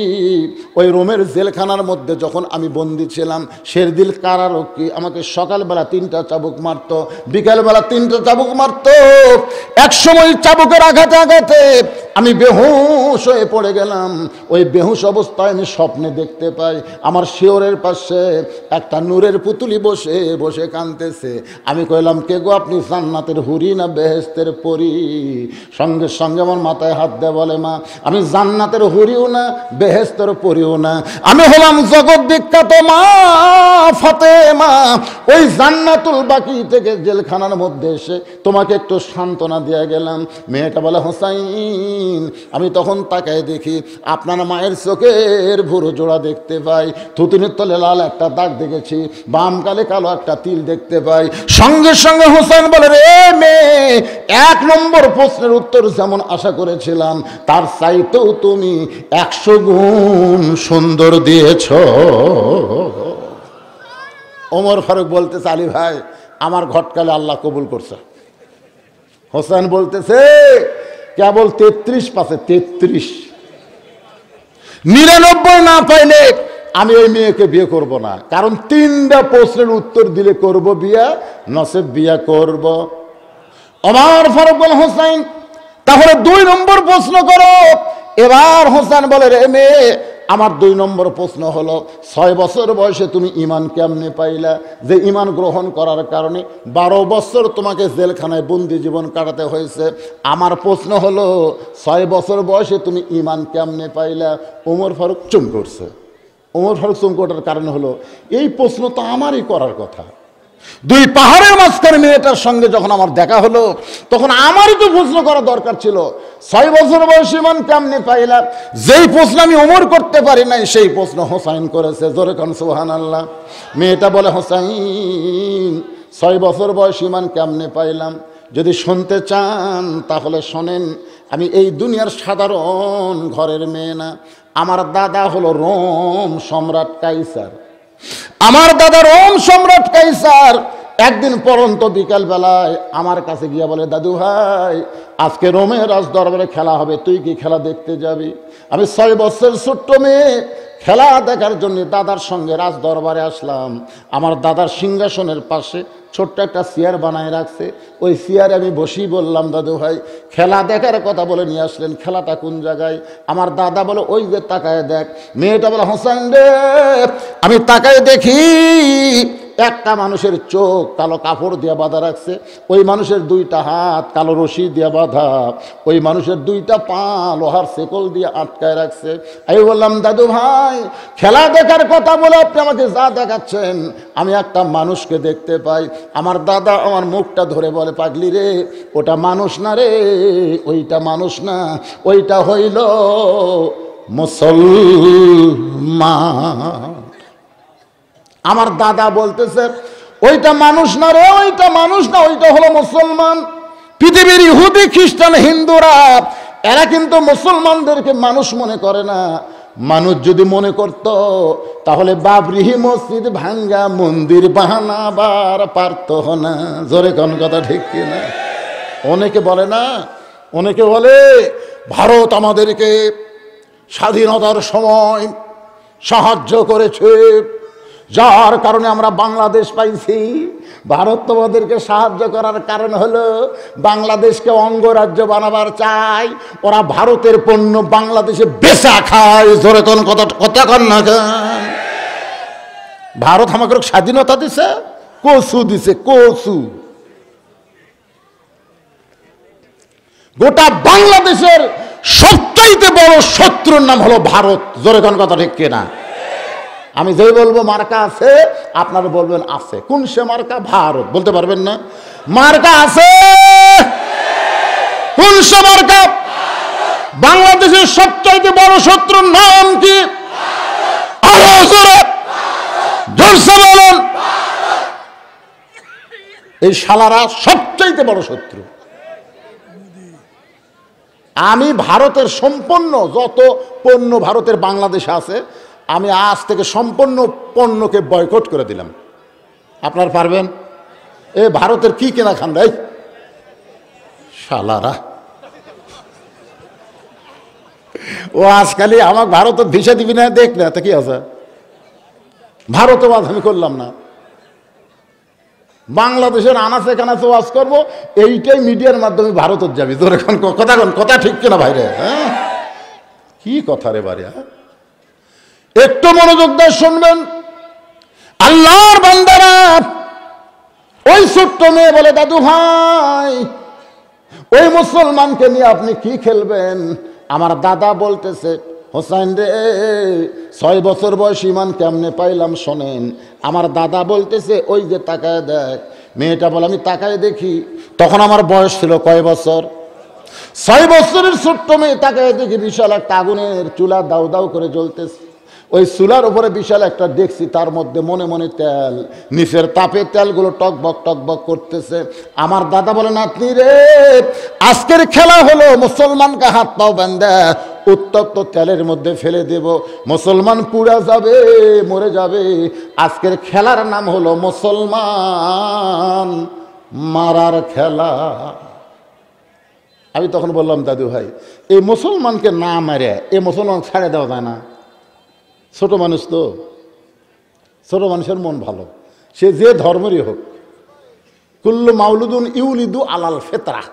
ওই রোমের জেলখানার মধ্যে যখন আমি বন্দি ছিলাম, শেরদিল কারারক্ষী আমাকে সকালবেলা 3টা চাবুক মারত, বিকালবেলা 3টা চাবুক মারত। এক সময় চাবুকের আঘাতে আঘাতে আমি বেহুশ হয়ে পড়ে গেলাম। ওই বেহুশ অবস্থায় আমি স্বপ্নে দেখতে পাই আমার শিওরের পাশে একটা নূরের পুতুলি বসে বসে কাঁদতেছে। আমি কইলাম, কে গো আপনি? জান্নাতের হুরি না বেহেশতের পরি? সঙ্গে সঙ্গে আমার মাথায় হাত দেয়, বলে, মা আমি জান্নাতের হুরিও না বেহেশতের পরিও না, আমি হলাম জগৎ বিখ্যাত মা ফাতেমা। ওই জান্নাতুল বাকি থেকে জেলখানার মধ্যে এসে তোমাকে একটু সান্ত্বনা দিয়ে গেলাম। মেয়েটা বলে, হোসাইন, আমি তখন তাকায় দেখি আপনার মায়ের চোখের ভুরু জোড়া দেখতে পাই, থুতুনির তলে লাল একটা দাগ দেখেছি, বাম গালে কালো একটা তিল দেখতে পাই। সঙ্গে সঙ্গে হোসেন বলে, রে মেয়ে, 1 নম্বর প্রশ্নের উত্তর যেমন আশা করেছিলাম তার চাইতেও তুমি 100 গুণ সুন্দর দিয়েছ। ওমর ফারুক বলতেছে, আলী ভাই, আমার ঘটকালে আল্লাহ কবুল করছে। হোসেন বলতেছে, কেবল 33 পাশে 33, 99 না পাইলে আমি ওই মেয়েকে বিয়ে করব না, কারণ 3টা প্রশ্নের উত্তর দিলে করব বিয়া, নসেব বিয়া করব। ওমর ফারুক বলে, হোসেন, তাহলে 2 নম্বর প্রশ্ন করো। এবার হোসেন বলে, রে মেয়ে, আমার 2 নম্বর প্রশ্ন হলো, 6 বছর বয়সে তুমি ঈমান কেমনে পাইলা? যে ঈমান গ্রহণ করার কারণে 12 বছর তোমাকে জেলখানায় বন্দি জীবন কাটাতে হয়েছে। আমার প্রশ্ন হলো, 6 বছর বয়সে তুমি ঈমান কেমনে পাইলা? ওমর ফারুক চুম করছে। ওমর ফারুক চুম করার কারণ হলো, এই প্রশ্ন তো আমারই করার কথা। 2 পাহাড়ের মাঝখানে মেয়েটার সঙ্গে যখন আমার দেখা হলো, তখন আমারই তো প্রশ্ন করা দরকার ছিল, 6 বছর বয়স ঈমান কেমনে পাইলা? যেই প্রশ্ন আমি ওমর করতে পারি নাই, সেই প্রশ্ন হোসাইন করেছে। জোরে কোন সুবহানাল্লাহ। মেয়েটা বলে, হোসাইন, 6 বছর বয়স ঈমান কেমনে পাইলাম? যদি শুনতে চান তাহলে শোনেন। আমি এই দুনিয়ার সাধারণ ঘরের মেয়ে না, আমার দাদা হলো রোম সম্রাট কাইসার। আমার দাদা রোম সম্রাট কাইসার একদিন পরন্ত বিকাল বেলায় আমার কাছে গিয়ে বলে, দাদু ভাই, আজকে রোমের রাজ দরবারে খেলা হবে, তুই কি খেলা দেখতে যাবি? আমি 6 বছরের ছোট্ট মেয়ে, খেলা দেখার জন্য দাদার সঙ্গে রাজ দরবারে আসলাম। আমার দাদার সিংহাসনের পাশে ছোট্ট একটা চেয়ার বানায় রাখছে, ওই চেয়ারে আমি বসেই বললাম, দাদু ভাই, খেলা দেখার কথা বলে নিয়ে আসলেন, খেলাটা কোন জায়গায়? আমার দাদা বলে, ওই যে তাকায় দেখ। মেয়েটা বলে, হোসেন রে, আমি তাকায় দেখি একটা মানুষের চোখ কালো কাপড় দিয়ে বাঁধা রাখছে, ওই মানুষের 2টা হাত কালো রশি দিয়ে বাঁধা, ওই মানুষের 2টা পা লোহার শেকল দিয়ে আটকায় রাখছে। আমি বললাম, দাদু ভাই, খেলা দেখার কথা বলে আপনি আমাকে যা দেখাচ্ছেন, আমি একটা মানুষকে দেখতে পাই। আমার দাদা আমার মুখটা ধরে বলে, পাগলি রে, ওটা মানুষ না রে, ওইটা মানুষ না, ওইটা হইল মুসলমান। আমার দাদা বলতেছে, ওইটা মানুষ না রে, ওইটা মানুষ না, ওইটা হলো মুসলমান। পৃথিবীর ইহুদি খ্রিস্টান হিন্দুরা এরা কিন্তু মুসলমানদেরকে মানুষ মনে করে না। মানুষ যদি মনে করত তাহলে বাবরি মসজিদ ভাঙ্গা মন্দির বানাবার পারত না। জোরে কোন কথা ঠিক কিনা? অনেকে বলে না, অনেকে বলে ভারত আমাদেরকে স্বাধীনতার সময় সাহায্য করেছে, যার কারণে আমরা বাংলাদেশ পাইছি। ভারত তোমাদেরকে সাহায্য করার কারণ হলো বাংলাদেশকে অঙ্গরাজ্য বানাবার চাই, ওরা ভারতের পণ্য বাংলাদেশে বেচা খায়। জোরে কোন কথা কন না কেন? ভারত আমাকে স্বাধীনতা দিছে, কচু দিছে, কচু। গোটা বাংলাদেশের সবচাইতে বড় শত্রুর নাম হলো ভারত। জোরে কোন কথা ঠিক কিনা? আমি যেই বলবো মার্কা আছে, আপনারা বলবেন আছে। কোন সে মার্কা? ভারত। বলতে পারবেন না? মার্কা আছে। কোন সে মার্কা? বাংলাদেশের সবচাইতে বড় শত্রুর নাম কি? আরো জোরে জোরসে বলুন। এই শালারা সবচাইতে বড় শত্রু। আমি ভারতের সম্পূর্ণ যত পণ্য ভারতের বাংলাদেশে আছে, আমি আজ থেকে সম্পূর্ণ পণ্যকে বয়কট করে দিলাম। আপনারা পারবেন? এ ভারতের কি কেনা খান দেয় শালারা। ও আজকালই আমাকে ভারতের ভিসা দিবি না, দেখ না তা কি আছে। ভারতে ওয়াজ আমি করলাম না, বাংলাদেশের আনাচে কানাচে ওয়াজ করবো, এইটাই মিডিয়ার মাধ্যমে ভারতের যাবি। তোর এখন কথা ঠিক কিনা ভাইরে? হ্যাঁ, কি কথা রে বাড়ি। একটু মনোযোগ দিয়ে শুনবেন। আল্লাহর বান্দারা, ওই ছোট্ট মেয়ে বলে, দাদু ভাই, ওই মুসলমানকে নিয়ে আপনি কি খেলবেন? আমার দাদা বলতেছে, হোসেন রে, 6 বছর বয়স ঈমান কেমনে পাইলাম শোনেন। আমার দাদা বলতেছে, ওই যে তাকায় দেখ। মেয়েটা বলে, আমি তাকায় দেখি। তখন আমার বয়স ছিল কয় বছর? 6 বছরের ছোট্ট মেয়ে। তাকায় দেখি বিশাল একটা আগুনের চুলা দাউ দাউ করে জ্বলতেছে। ওই চুলার উপরে বিশাল একটা দেখছি, তার মধ্যে মনে মনে তেল, নিচের তাপে তেলগুলো টকবক টকবক করতেছে। আমার দাদা বলে, নাতনি রে, আজকের খেলা হলো মুসলমানকে হাত পাও বাঁধা উত্তপ্ত তেলের মধ্যে ফেলে দেব, মুসলমান পুড়া যাবে, মরে যাবে। আজকের খেলার নাম হলো মুসলমান মারার খেলা। আমি তখন বললাম, দাদু ভাই, এই মুসলমানকে না মারে এই মুসলমান ছেড়ে দেওয়া যায় না? ছোট মানুষ তো, ছোট মানুষের মন ভালো, সে যে ধর্মেরই হোক। কুল্লু মাউলুদুন ইউলিদু আলাল ফিতরা।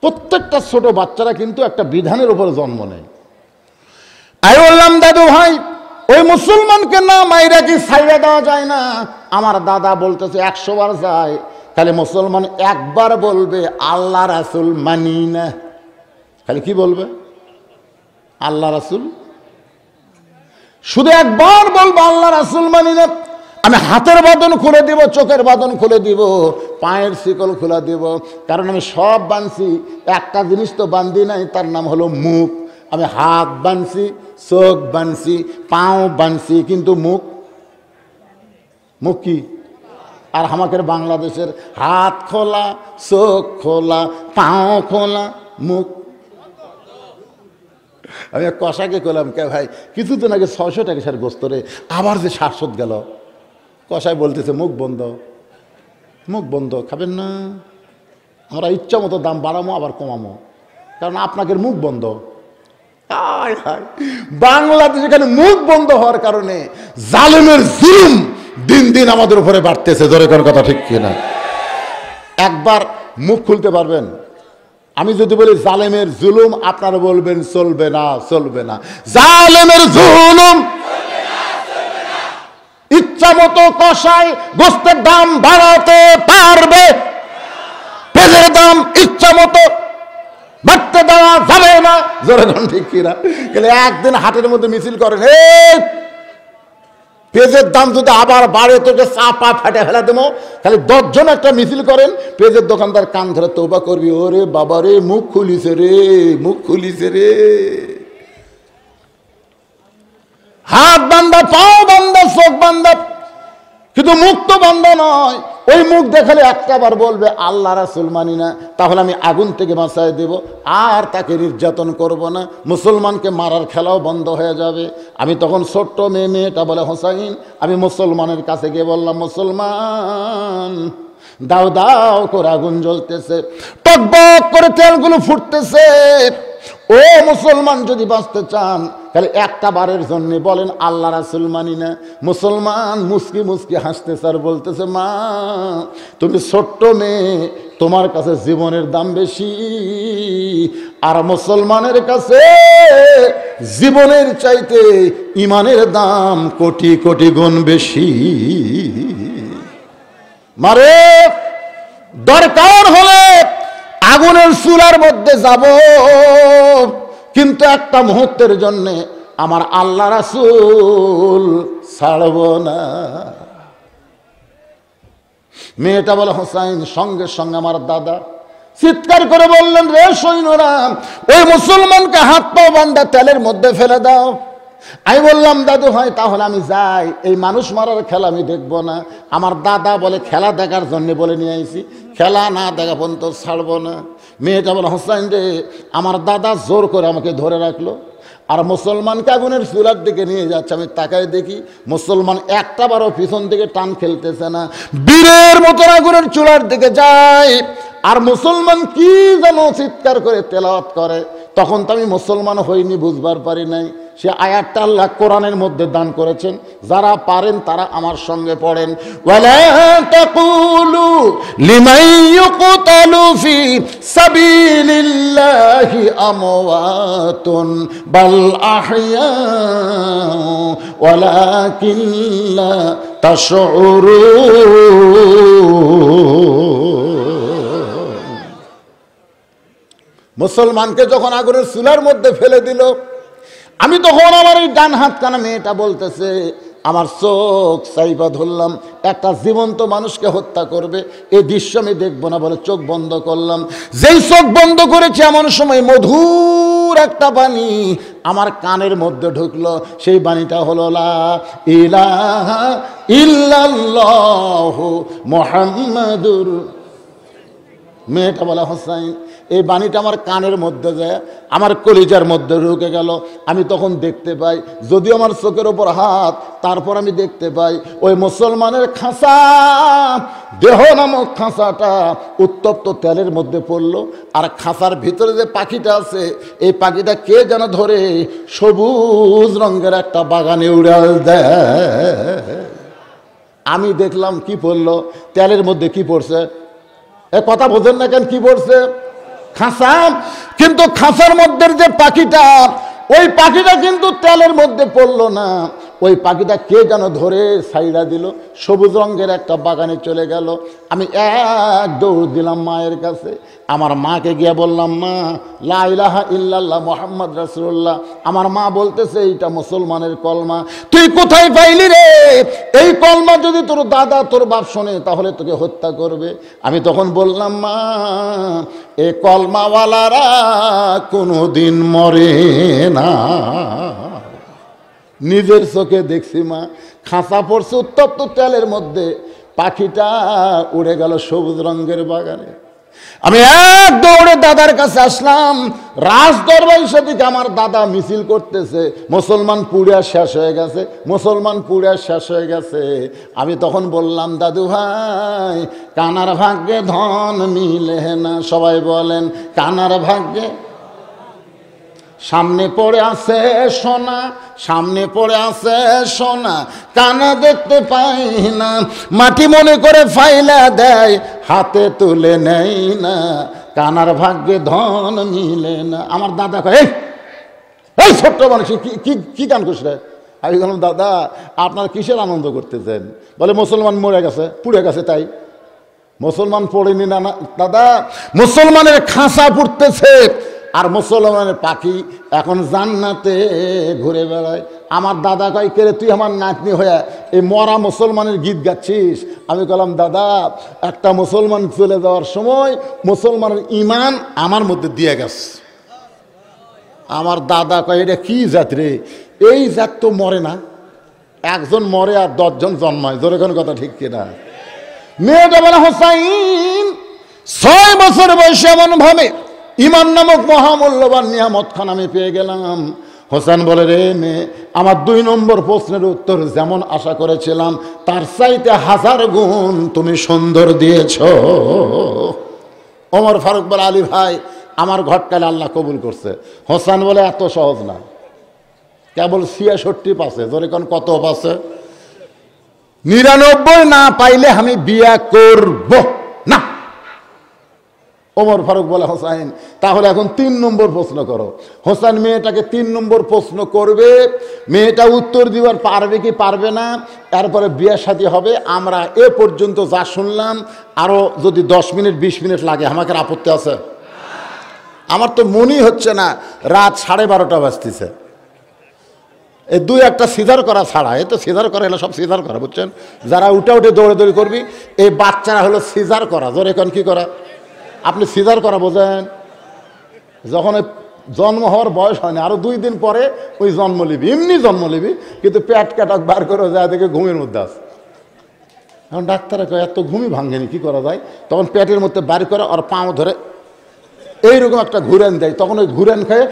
প্রত্যেকটা ছোট বাচ্চারা কিন্তু একটা বিধানের উপরে জন্ম নেয়। আমি বললাম দাদু ভাই ওই মুসলমানকে না মাইরা কি ছাইড়া দেওয়া যায় না? আমার দাদা বলতেছে 100 বার যায়, খালি মুসলমান একবার বলবে আল্লাহ রাসূল মানি না। খালি কি বলবে? আল্লাহ রাসূল। শুধু একবার বলবো আল্লাহ রাসূল মানি না, আমি হাতের বাঁধন খুলে দিব, চোখের বাঁধন খুলে দিব, পায়ের শিকল খুলে দিব। কারণ আমি সব বানছি, একটা জিনিস তো বান্ধি নাই, তার নাম হলো মুখ। আমি হাত বানছি, চোখ বানছি, পাও বানছি, কিন্তু মুখ কি? আর আমাদের বাংলাদেশের হাত খোলা, চোখ খোলা, পাও খোলা, মুখ। আমি এক কষাকে কইলাম, কে ভাই কিছুদিন আগে 600 টাকা স্যার গোস্তরে, আবার যে 700 গেল। কষায় বলতেছে মুখ বন্ধ, মুখ বন্ধ, খাবেন না? আমরা ইচ্ছা মতো দাম বাড়ামো আবার কমামো, কারণ আপনাদের মুখ বন্ধ। বাংলাদেশ এখানে মুখ বন্ধ হওয়ার কারণে জালেমের জুলুম দিন দিন আমাদের উপরে বাড়তেছে। জোরে কোন কথা ঠিক কিনা? একবার মুখ খুলতে পারবেন? আমি যদি বলি জালেমের জুলুম, আপনারা বলবেন চলবে না, চলবে না। জালেমের জুলুম ইচ্ছা মতো কষায় গোস্তের দাম বাড়াতে পারবে, পেঁয়াজের দাম ইচ্ছা মতো বাড়তে দেওয়া যাবে না। জোরে কোন ঠিক কিনা? একদিন হাটের মধ্যে মিছিল করেন, পেঁয়াজের দাম যদি আবার বাড়ে তোকে চাপা ফাটে ফেলা দেবো। খালি 10 জন একটা মিছিল করেন, পেঁয়াজের দোকানদার কান ধরে তওবা করবি, ওরে বাবা রে মুখ খুলিছে রে, মুখ খুলিছে রে। হাত বান্ধা, পাও বান্ধা, চোখ বান্ধা, কিন্তু মুখ তো বান্ধা নয়। ওই মুখ দেখালে একটা বার বলবে আল্লাহ রাসূল মানি না, তাহলে আমি আগুন থেকে বাঁচাই দেব, আর তাকে নির্যাতন করব না, মুসলমানকে মারার খেলাও বন্ধ হয়ে যাবে। আমি তখন ছোট্ট মেয়েটা বলে হোসাইন, আমি মুসলমানের কাছে গিয়ে বললাম, মুসলমান দাও দাও করে আগুন জ্বলতেছে, টকবক করে তেলগুলো ফুটতেছে। ও মুসলমান যদি বাঁচতে চান তাহলে একটা বারের জন্য বলেন আল্লাহ রাসূল মানি না। মুসলমান মুস্কি মুস্কি হাসতেছে আর বলতেছে, মা তুমি ছোট্ট মেয়ে, তোমার কাছে জীবনের দাম বেশি, আর মুসলমানের কাছে জীবনের চাইতে ইমানের দাম কোটি কোটি গুণ বেশি। মারে দরকার হলে আগুনের চুলার মধ্যে যাব, কিন্তু একটা মুহূর্তের জন্য আমার আল্লাহ রাসূল ছাড়ব না। মেয়েটা বলে হোসাইন, সঙ্গে সঙ্গে আমার দাদা চিৎকার করে বললেন, রে সৈন্যরা ওই মুসলমানকে হাত পা বান্ধা তেলের মধ্যে ফেলে দাও। আমি বললাম, দাদু ভাই তাহলে আমি যাই, এই মানুষ মারার খেলা আমি দেখবো না। আমার দাদা বলে খেলা দেখার জন্য বলে নিয়ে আইছি, খেলা না দেখা পর্যন্ত ছাড়বো না। মেয়েটা বলে, হোসাইন রে, আমার দাদা জোর করে আমাকে ধরে রাখলো, আর মুসলমানকে আগুনের চুলার দিকে নিয়ে যাচ্ছে। আমি তাকায় দেখি মুসলমান একটা বারও পিছন দিকে টান খেলতেছে না, বীরের মতো আগুনের চুলার দিকে যায়। আর মুসলমান কি যেন চিৎকার করে তেলাওয়াত করে। তখন তো আমি মুসলমান হইনি, বুঝবার পারি নাই। সে আয়াতটা আল্লাহ কোরআনের মধ্যে দান করেছেন, যারা পারেন তারা আমার সঙ্গে পড়েন। ওয়ালা তাকুলু লিমান ইউকতালু ফি সাবিলিল্লাহি আমওয়াতুন বাল আহইয়া ওয়ালাকিন লা তাশউরুন। মুসলমানকে যখন আগুনের চুলার মধ্যে ফেলে দিল, আমি তখন আমার এই ডান হাত কানা মেয়েটা বলতেছে, আমার চোখ চাইবা ধরলাম, একটা জীবন্ত মানুষকে হত্যা করবে, এই দৃশ্য আমি দেখবো না বলে চোখ বন্ধ করলাম। যেই চোখ বন্ধ করেছে এমন সময় মধুর একটা বাণী আমার কানের মধ্যে ঢুকলো। সেই বাণীটা হলো লা ইলাহা ইল্লাল্লাহু মুহাম্মাদুর। মেয়েটা বলা, হোসাইন এই বাণীটা আমার কানের মধ্যে যায়, আমার কলিজার মধ্যে ঢুকে গেল। আমি তখন দেখতে পাই, যদিও আমার চোখের ওপর হাত, তারপর আমি দেখতে পাই ওই মুসলমানের খাঁচা, দেহ নামক খাঁচাটা উত্তপ্ত তেলের মধ্যে পড়লো। আর খাঁচার ভিতরে যে পাখিটা আছে, এই পাখিটা কে যেন ধরে সবুজ রঙের একটা বাগানে উড়াল দেয়। আমি দেখলাম কি পড়লো, তেলের মধ্যে কি পড়ছে, এ কথা বোঝেন না কেন? কি পড়ছে? খাঁচা। কিন্তু খাঁচার মধ্যে যে পাখিটা, ওই পাখিটা কিন্তু তেলের মধ্যে পড়লো না, ওই পাখিটা কে যেন ধরে সাইডা দিল, সবুজ রঙের একটা বাগানে চলে গেল। আমি এক দৌড় দিলাম মায়ের কাছে, আমার মাকে গিয়ে বললাম, মা লা ইলাহা ইল্লাল্লাহ মুহাম্মদ রাসূলুল্লাহ। আমার মা বলতেছে এইটা মুসলমানের কলমা। তুই কোথায় পাইলি রে? এই কলমা যদি তোর দাদা তোর বাপ শোনে তাহলে তোকে হত্যা করবে। আমি তখন বললাম, মা এ কলমাওয়ালারা কোনোদিন মরে না, নিজের চোখে দেখছি মা। খাঁচা পড়ছে উত্তপ্ত তেলের মধ্যে, পাখিটা উড়ে গেল সবুজ রঙের বাগানে। আমি এক দৌড়ে দাদার কাছে আসলাম। রাজ দরবারের সাথে আমার দাদা মিছিল করতেছে, মুসলমান পুড়িয়া শেষ হয়ে গেছে, মুসলমান পুড়িয়া শেষ হয়ে গেছে। আমি তখন বললাম, দাদু ভাই কানার ভাগ্যে ধন মিলে না। সবাই বলেন কানার ভাগ্যে। সামনে পড়ে আছে সোনা, সামনে পড়ে আছে সোনা, কানা দেখতে পাই না, মাটি মনে করে ফাইলা দেয়, হাতে তুলে নেই না, কানার ভাগ্যে ধন মিলে না। আমার দাদা কয়, এই ছোট্ট মানুষ কি গান করছে? আমি বললাম, দাদা আপনার কিসের আনন্দ করতেছেন? বলে মুসলমান মরে গেছে, পুড়ে গেছে তাই। মুসলমান পড়েনি না দাদা, মুসলমানের খাঁচা পুড়তেছে আর মুসলমানের পাখি এখন জান্নাতে ঘুরে বেড়ায়। আমার দাদা কয়, কে রে তুই আমার নাতনি হয়ে এই মরা মুসলমানের গীত গাচ্ছিস? আমি বললাম, দাদা একটা মুসলমান চলে যাওয়ার সময় মুসলমানের ইমান আমার মধ্যে দিয়ে গেছে। আমার দাদা কয়, এটা কি জাত রে? এই জাত তো মরে না, একজন মরে আর 10 জন জন্মায়। জোরে কোন কথা ঠিক কিনা? মেয়েটা বলে, হোসাইন 6 বছর বয়সে এমন ভাবে ইমান নামক মহামূল্যবান নিয়ামত খান আমি পেয়ে গেলাম। হোসেন বলে, রে মেয়ে, আমার 2 নম্বর প্রশ্নের উত্তর যেমন আশা করেছিলাম তার চাইতে 1000 গুণ তুমি সুন্দর দিয়েছ। ওমর ফারুক বলে, আলী ভাই আমার ঘটকালে আল্লাহ কবুল করছে। হোসেন বলে, এত সহজ না, কেবল 66 পাশে। ধরে কোন কত পাশে? 99 না পাইলে আমি বিয়া করব না। ওমর ফারুক বলে, হোসাইন তাহলে এখন 3 নম্বর প্রশ্ন করো। হোসেন মেয়েটাকে 3 নম্বর প্রশ্ন করবে, মেয়েটা উত্তর দিবার পারবে কি পারবে না, তারপরে বিয়ে শাদী হবে। আমরা এ পর্যন্ত যা শুনলাম, আরও যদি 10 মিনিট 20 মিনিট লাগে আমাকে আপত্তি আছে? আমার তো মনেই হচ্ছে না রাত 12:30 বাজতেছে। এই 2-1টা সিজার করা ছাড়া, এ তো সিজার করা এলো সব সিজার করা, বুঝছেন? যারা উঠে দৌড়ে করবি, এই বাচ্চারা হলো সিজার করা। জোরে এখন কি করা? আপনি সিজার করা বোঝেন? যখন ওই জন্ম হওয়ার বয়স হয়নি, আরো 2 দিন পরে ওই জন্ম নিবি, এমনি জন্ম নিবি, কিন্তু পেট কাটাক বার করে যায় দেখে ঘুমের মধ্যে আছে। এখন ডাক্তারে কয় এত ঘুমই ভাঙেনি, কি করা যায়? তখন পেটের মধ্যে বার করে আর পাও ধরে এইরকম একটা ঘুরেন দেয়, তখন ওই ঘুরেন খেয়ে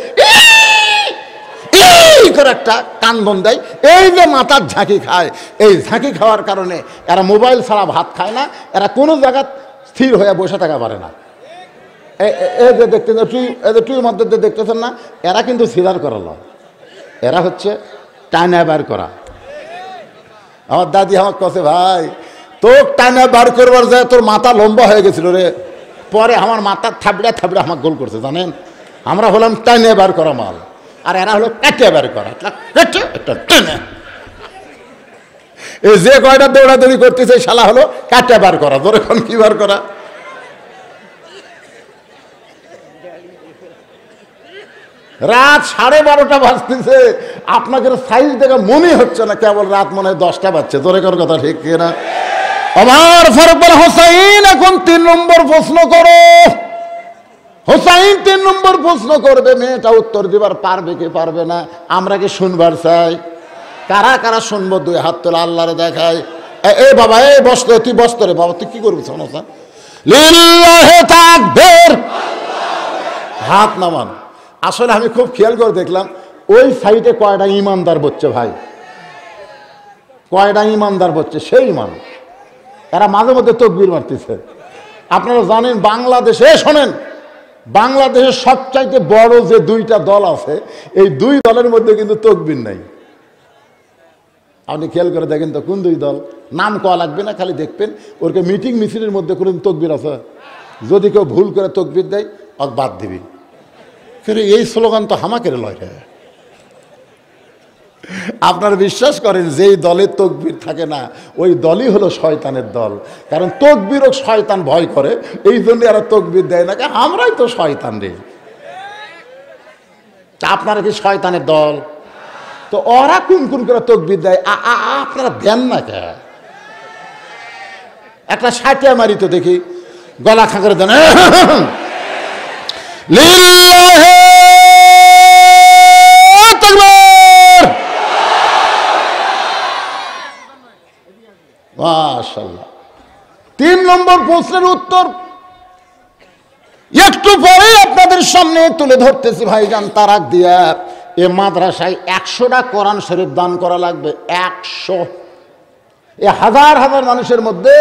করে একটা কান্দন দেয়। এই যে মাথার ঝাঁকি খায়, এই ঝাঁকি খাওয়ার কারণে এরা মোবাইল ছাড়া ভাত খায় না, এরা কোনো জায়গা স্থির হয়ে বসে থাকা পারে না। এই যে দেখতেছেন, টুইর মধ্যে দেখতেছেন না, এরা কিন্তু সিজার করা নয়, এরা হচ্ছে টাইনা বার করা। আমার দাদি আমার কাছে, ভাই তোর টাইনা বার করবার যায় তোর মাথা লম্বা হয়ে গেছিল রে, পরে আমার মাথা থাবড়া আমার গোল করছে। জানেন, আমরা হলাম টাইনা বার করা মাল, আর এরা হলো কাটিয়া বার করা। এই যে কয়টা দৌড়াদৌড়ি করতেছে শালা হলো কাটিয়া বার করা। ধরে এখন কি বার করা? রাত 12:30 বাজতেছে, আপনাকে সাইজ দেখে মনে হচ্ছে না, কেবল রাত মনে হয় 10টা বাজছে। জোরে কর কথা ঠিক কিনা? আমার ফারুক বলে, হোসাইন এখন 3 নম্বর প্রশ্ন করো। হোসাইন 3 নম্বর প্রশ্ন করবে, মেয়েটা উত্তর দিবার পারবে কি পারবে না আমরা কি শুনবার চাই? কারা কারা শুনবো? 2 হাত তোলা, আল্লাহরে দেখায়। এ বাবা, এই বসতো, তুই বসতো রে বাবা, তুই কি করবি? লিল্লাহি তাকবীর, হাত নামান। আসলে আমি খুব খেয়াল করে দেখলাম ওই সাইডে কয়টা ইমানদার বলছে ভাই, কয়টা ইমানদার বলছে, সেই ইমান এরা মাঝে মধ্যে তকবীর মারতেছে। আপনারা জানেন বাংলাদেশে, শোনেন, বাংলাদেশের সবচাইতে বড় যে 2টা দল আছে, এই 2 দলের মধ্যে কিন্তু তকবীর নাই। আপনি খেয়াল করে দেখেন তো কোন 2 দল, নাম কওয়া লাগবে না, খালি দেখবেন ওরকে মিটিং মিছিলের মধ্যে কোনো তকবীর আছে? যদি কেউ ভুল করে তকবীর দেয় ওকে বাদ দিবি। কিন্তু এই স্লোগান তো হামাকের লয় রে, আপনারা বিশ্বাস করেন যেই দলে তকবীর থাকে না ওই দলই হলো শয়তানের দল। কারণ তকবীরও শয়তান ভয় করে, এই জন্য এরা তকবীর দেয় না, আমরাই তো শয়তান রে। আপনারা কি শয়তানের দল? তো ওরা কোন কোন করে তকবীর দেয়, আপনারা দেন না কে? একটা সাটিয়া মারি তো দেখি, গলা খাঁকরে দেন, মাশাআল্লাহ। 3 নম্বর প্রশ্নের উত্তর একটু পরে আপনাদের সামনে তুলে ধরতেছি ভাইজান। তারাক দিয়া এ মাদ্রাসায় 100টা কোরআন শরীফ দান করা লাগবে। 100, এ হাজার হাজার মানুষের মধ্যে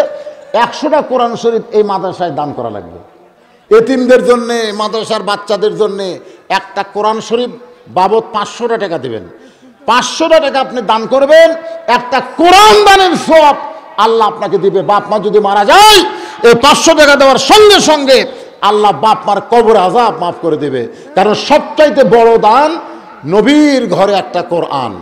100টা কোরআন শরীফ এই মাদ্রাসায় দান করা লাগবে। এতিমদের জন্যে, মাদ্রাসার বাচ্চাদের জন্যে একটা কোরআন শরীফ বাবদ 500টা টাকা দেবেন। 500টা টাকা আপনি দান করবেন, একটা কোরআন দানের সওয়াব আল্লাহ আপনাকে দিবে। বাপ মা যদি মারা যায়, এই 500 টাকা দেওয়ার সঙ্গে সঙ্গে আল্লাহ বাপ মার কবর আযাব মাফ করে দেবে। কারণ সবচাইতে বড় দান নবীর ঘরে একটা কোরআন।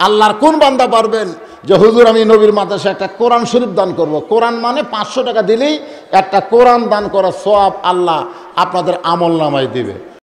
আল্লাহর কোন বান্দা পারবেন যে হুজুর আমি নবীর মাদ্রাসায় একটা কোরআন শরীফ দান করব? কোরআন মানে 500 টাকা দিলেই একটা কোরআন দান করার সওয়াব আল্লাহ আপনাদের আমল নামায় দিবে।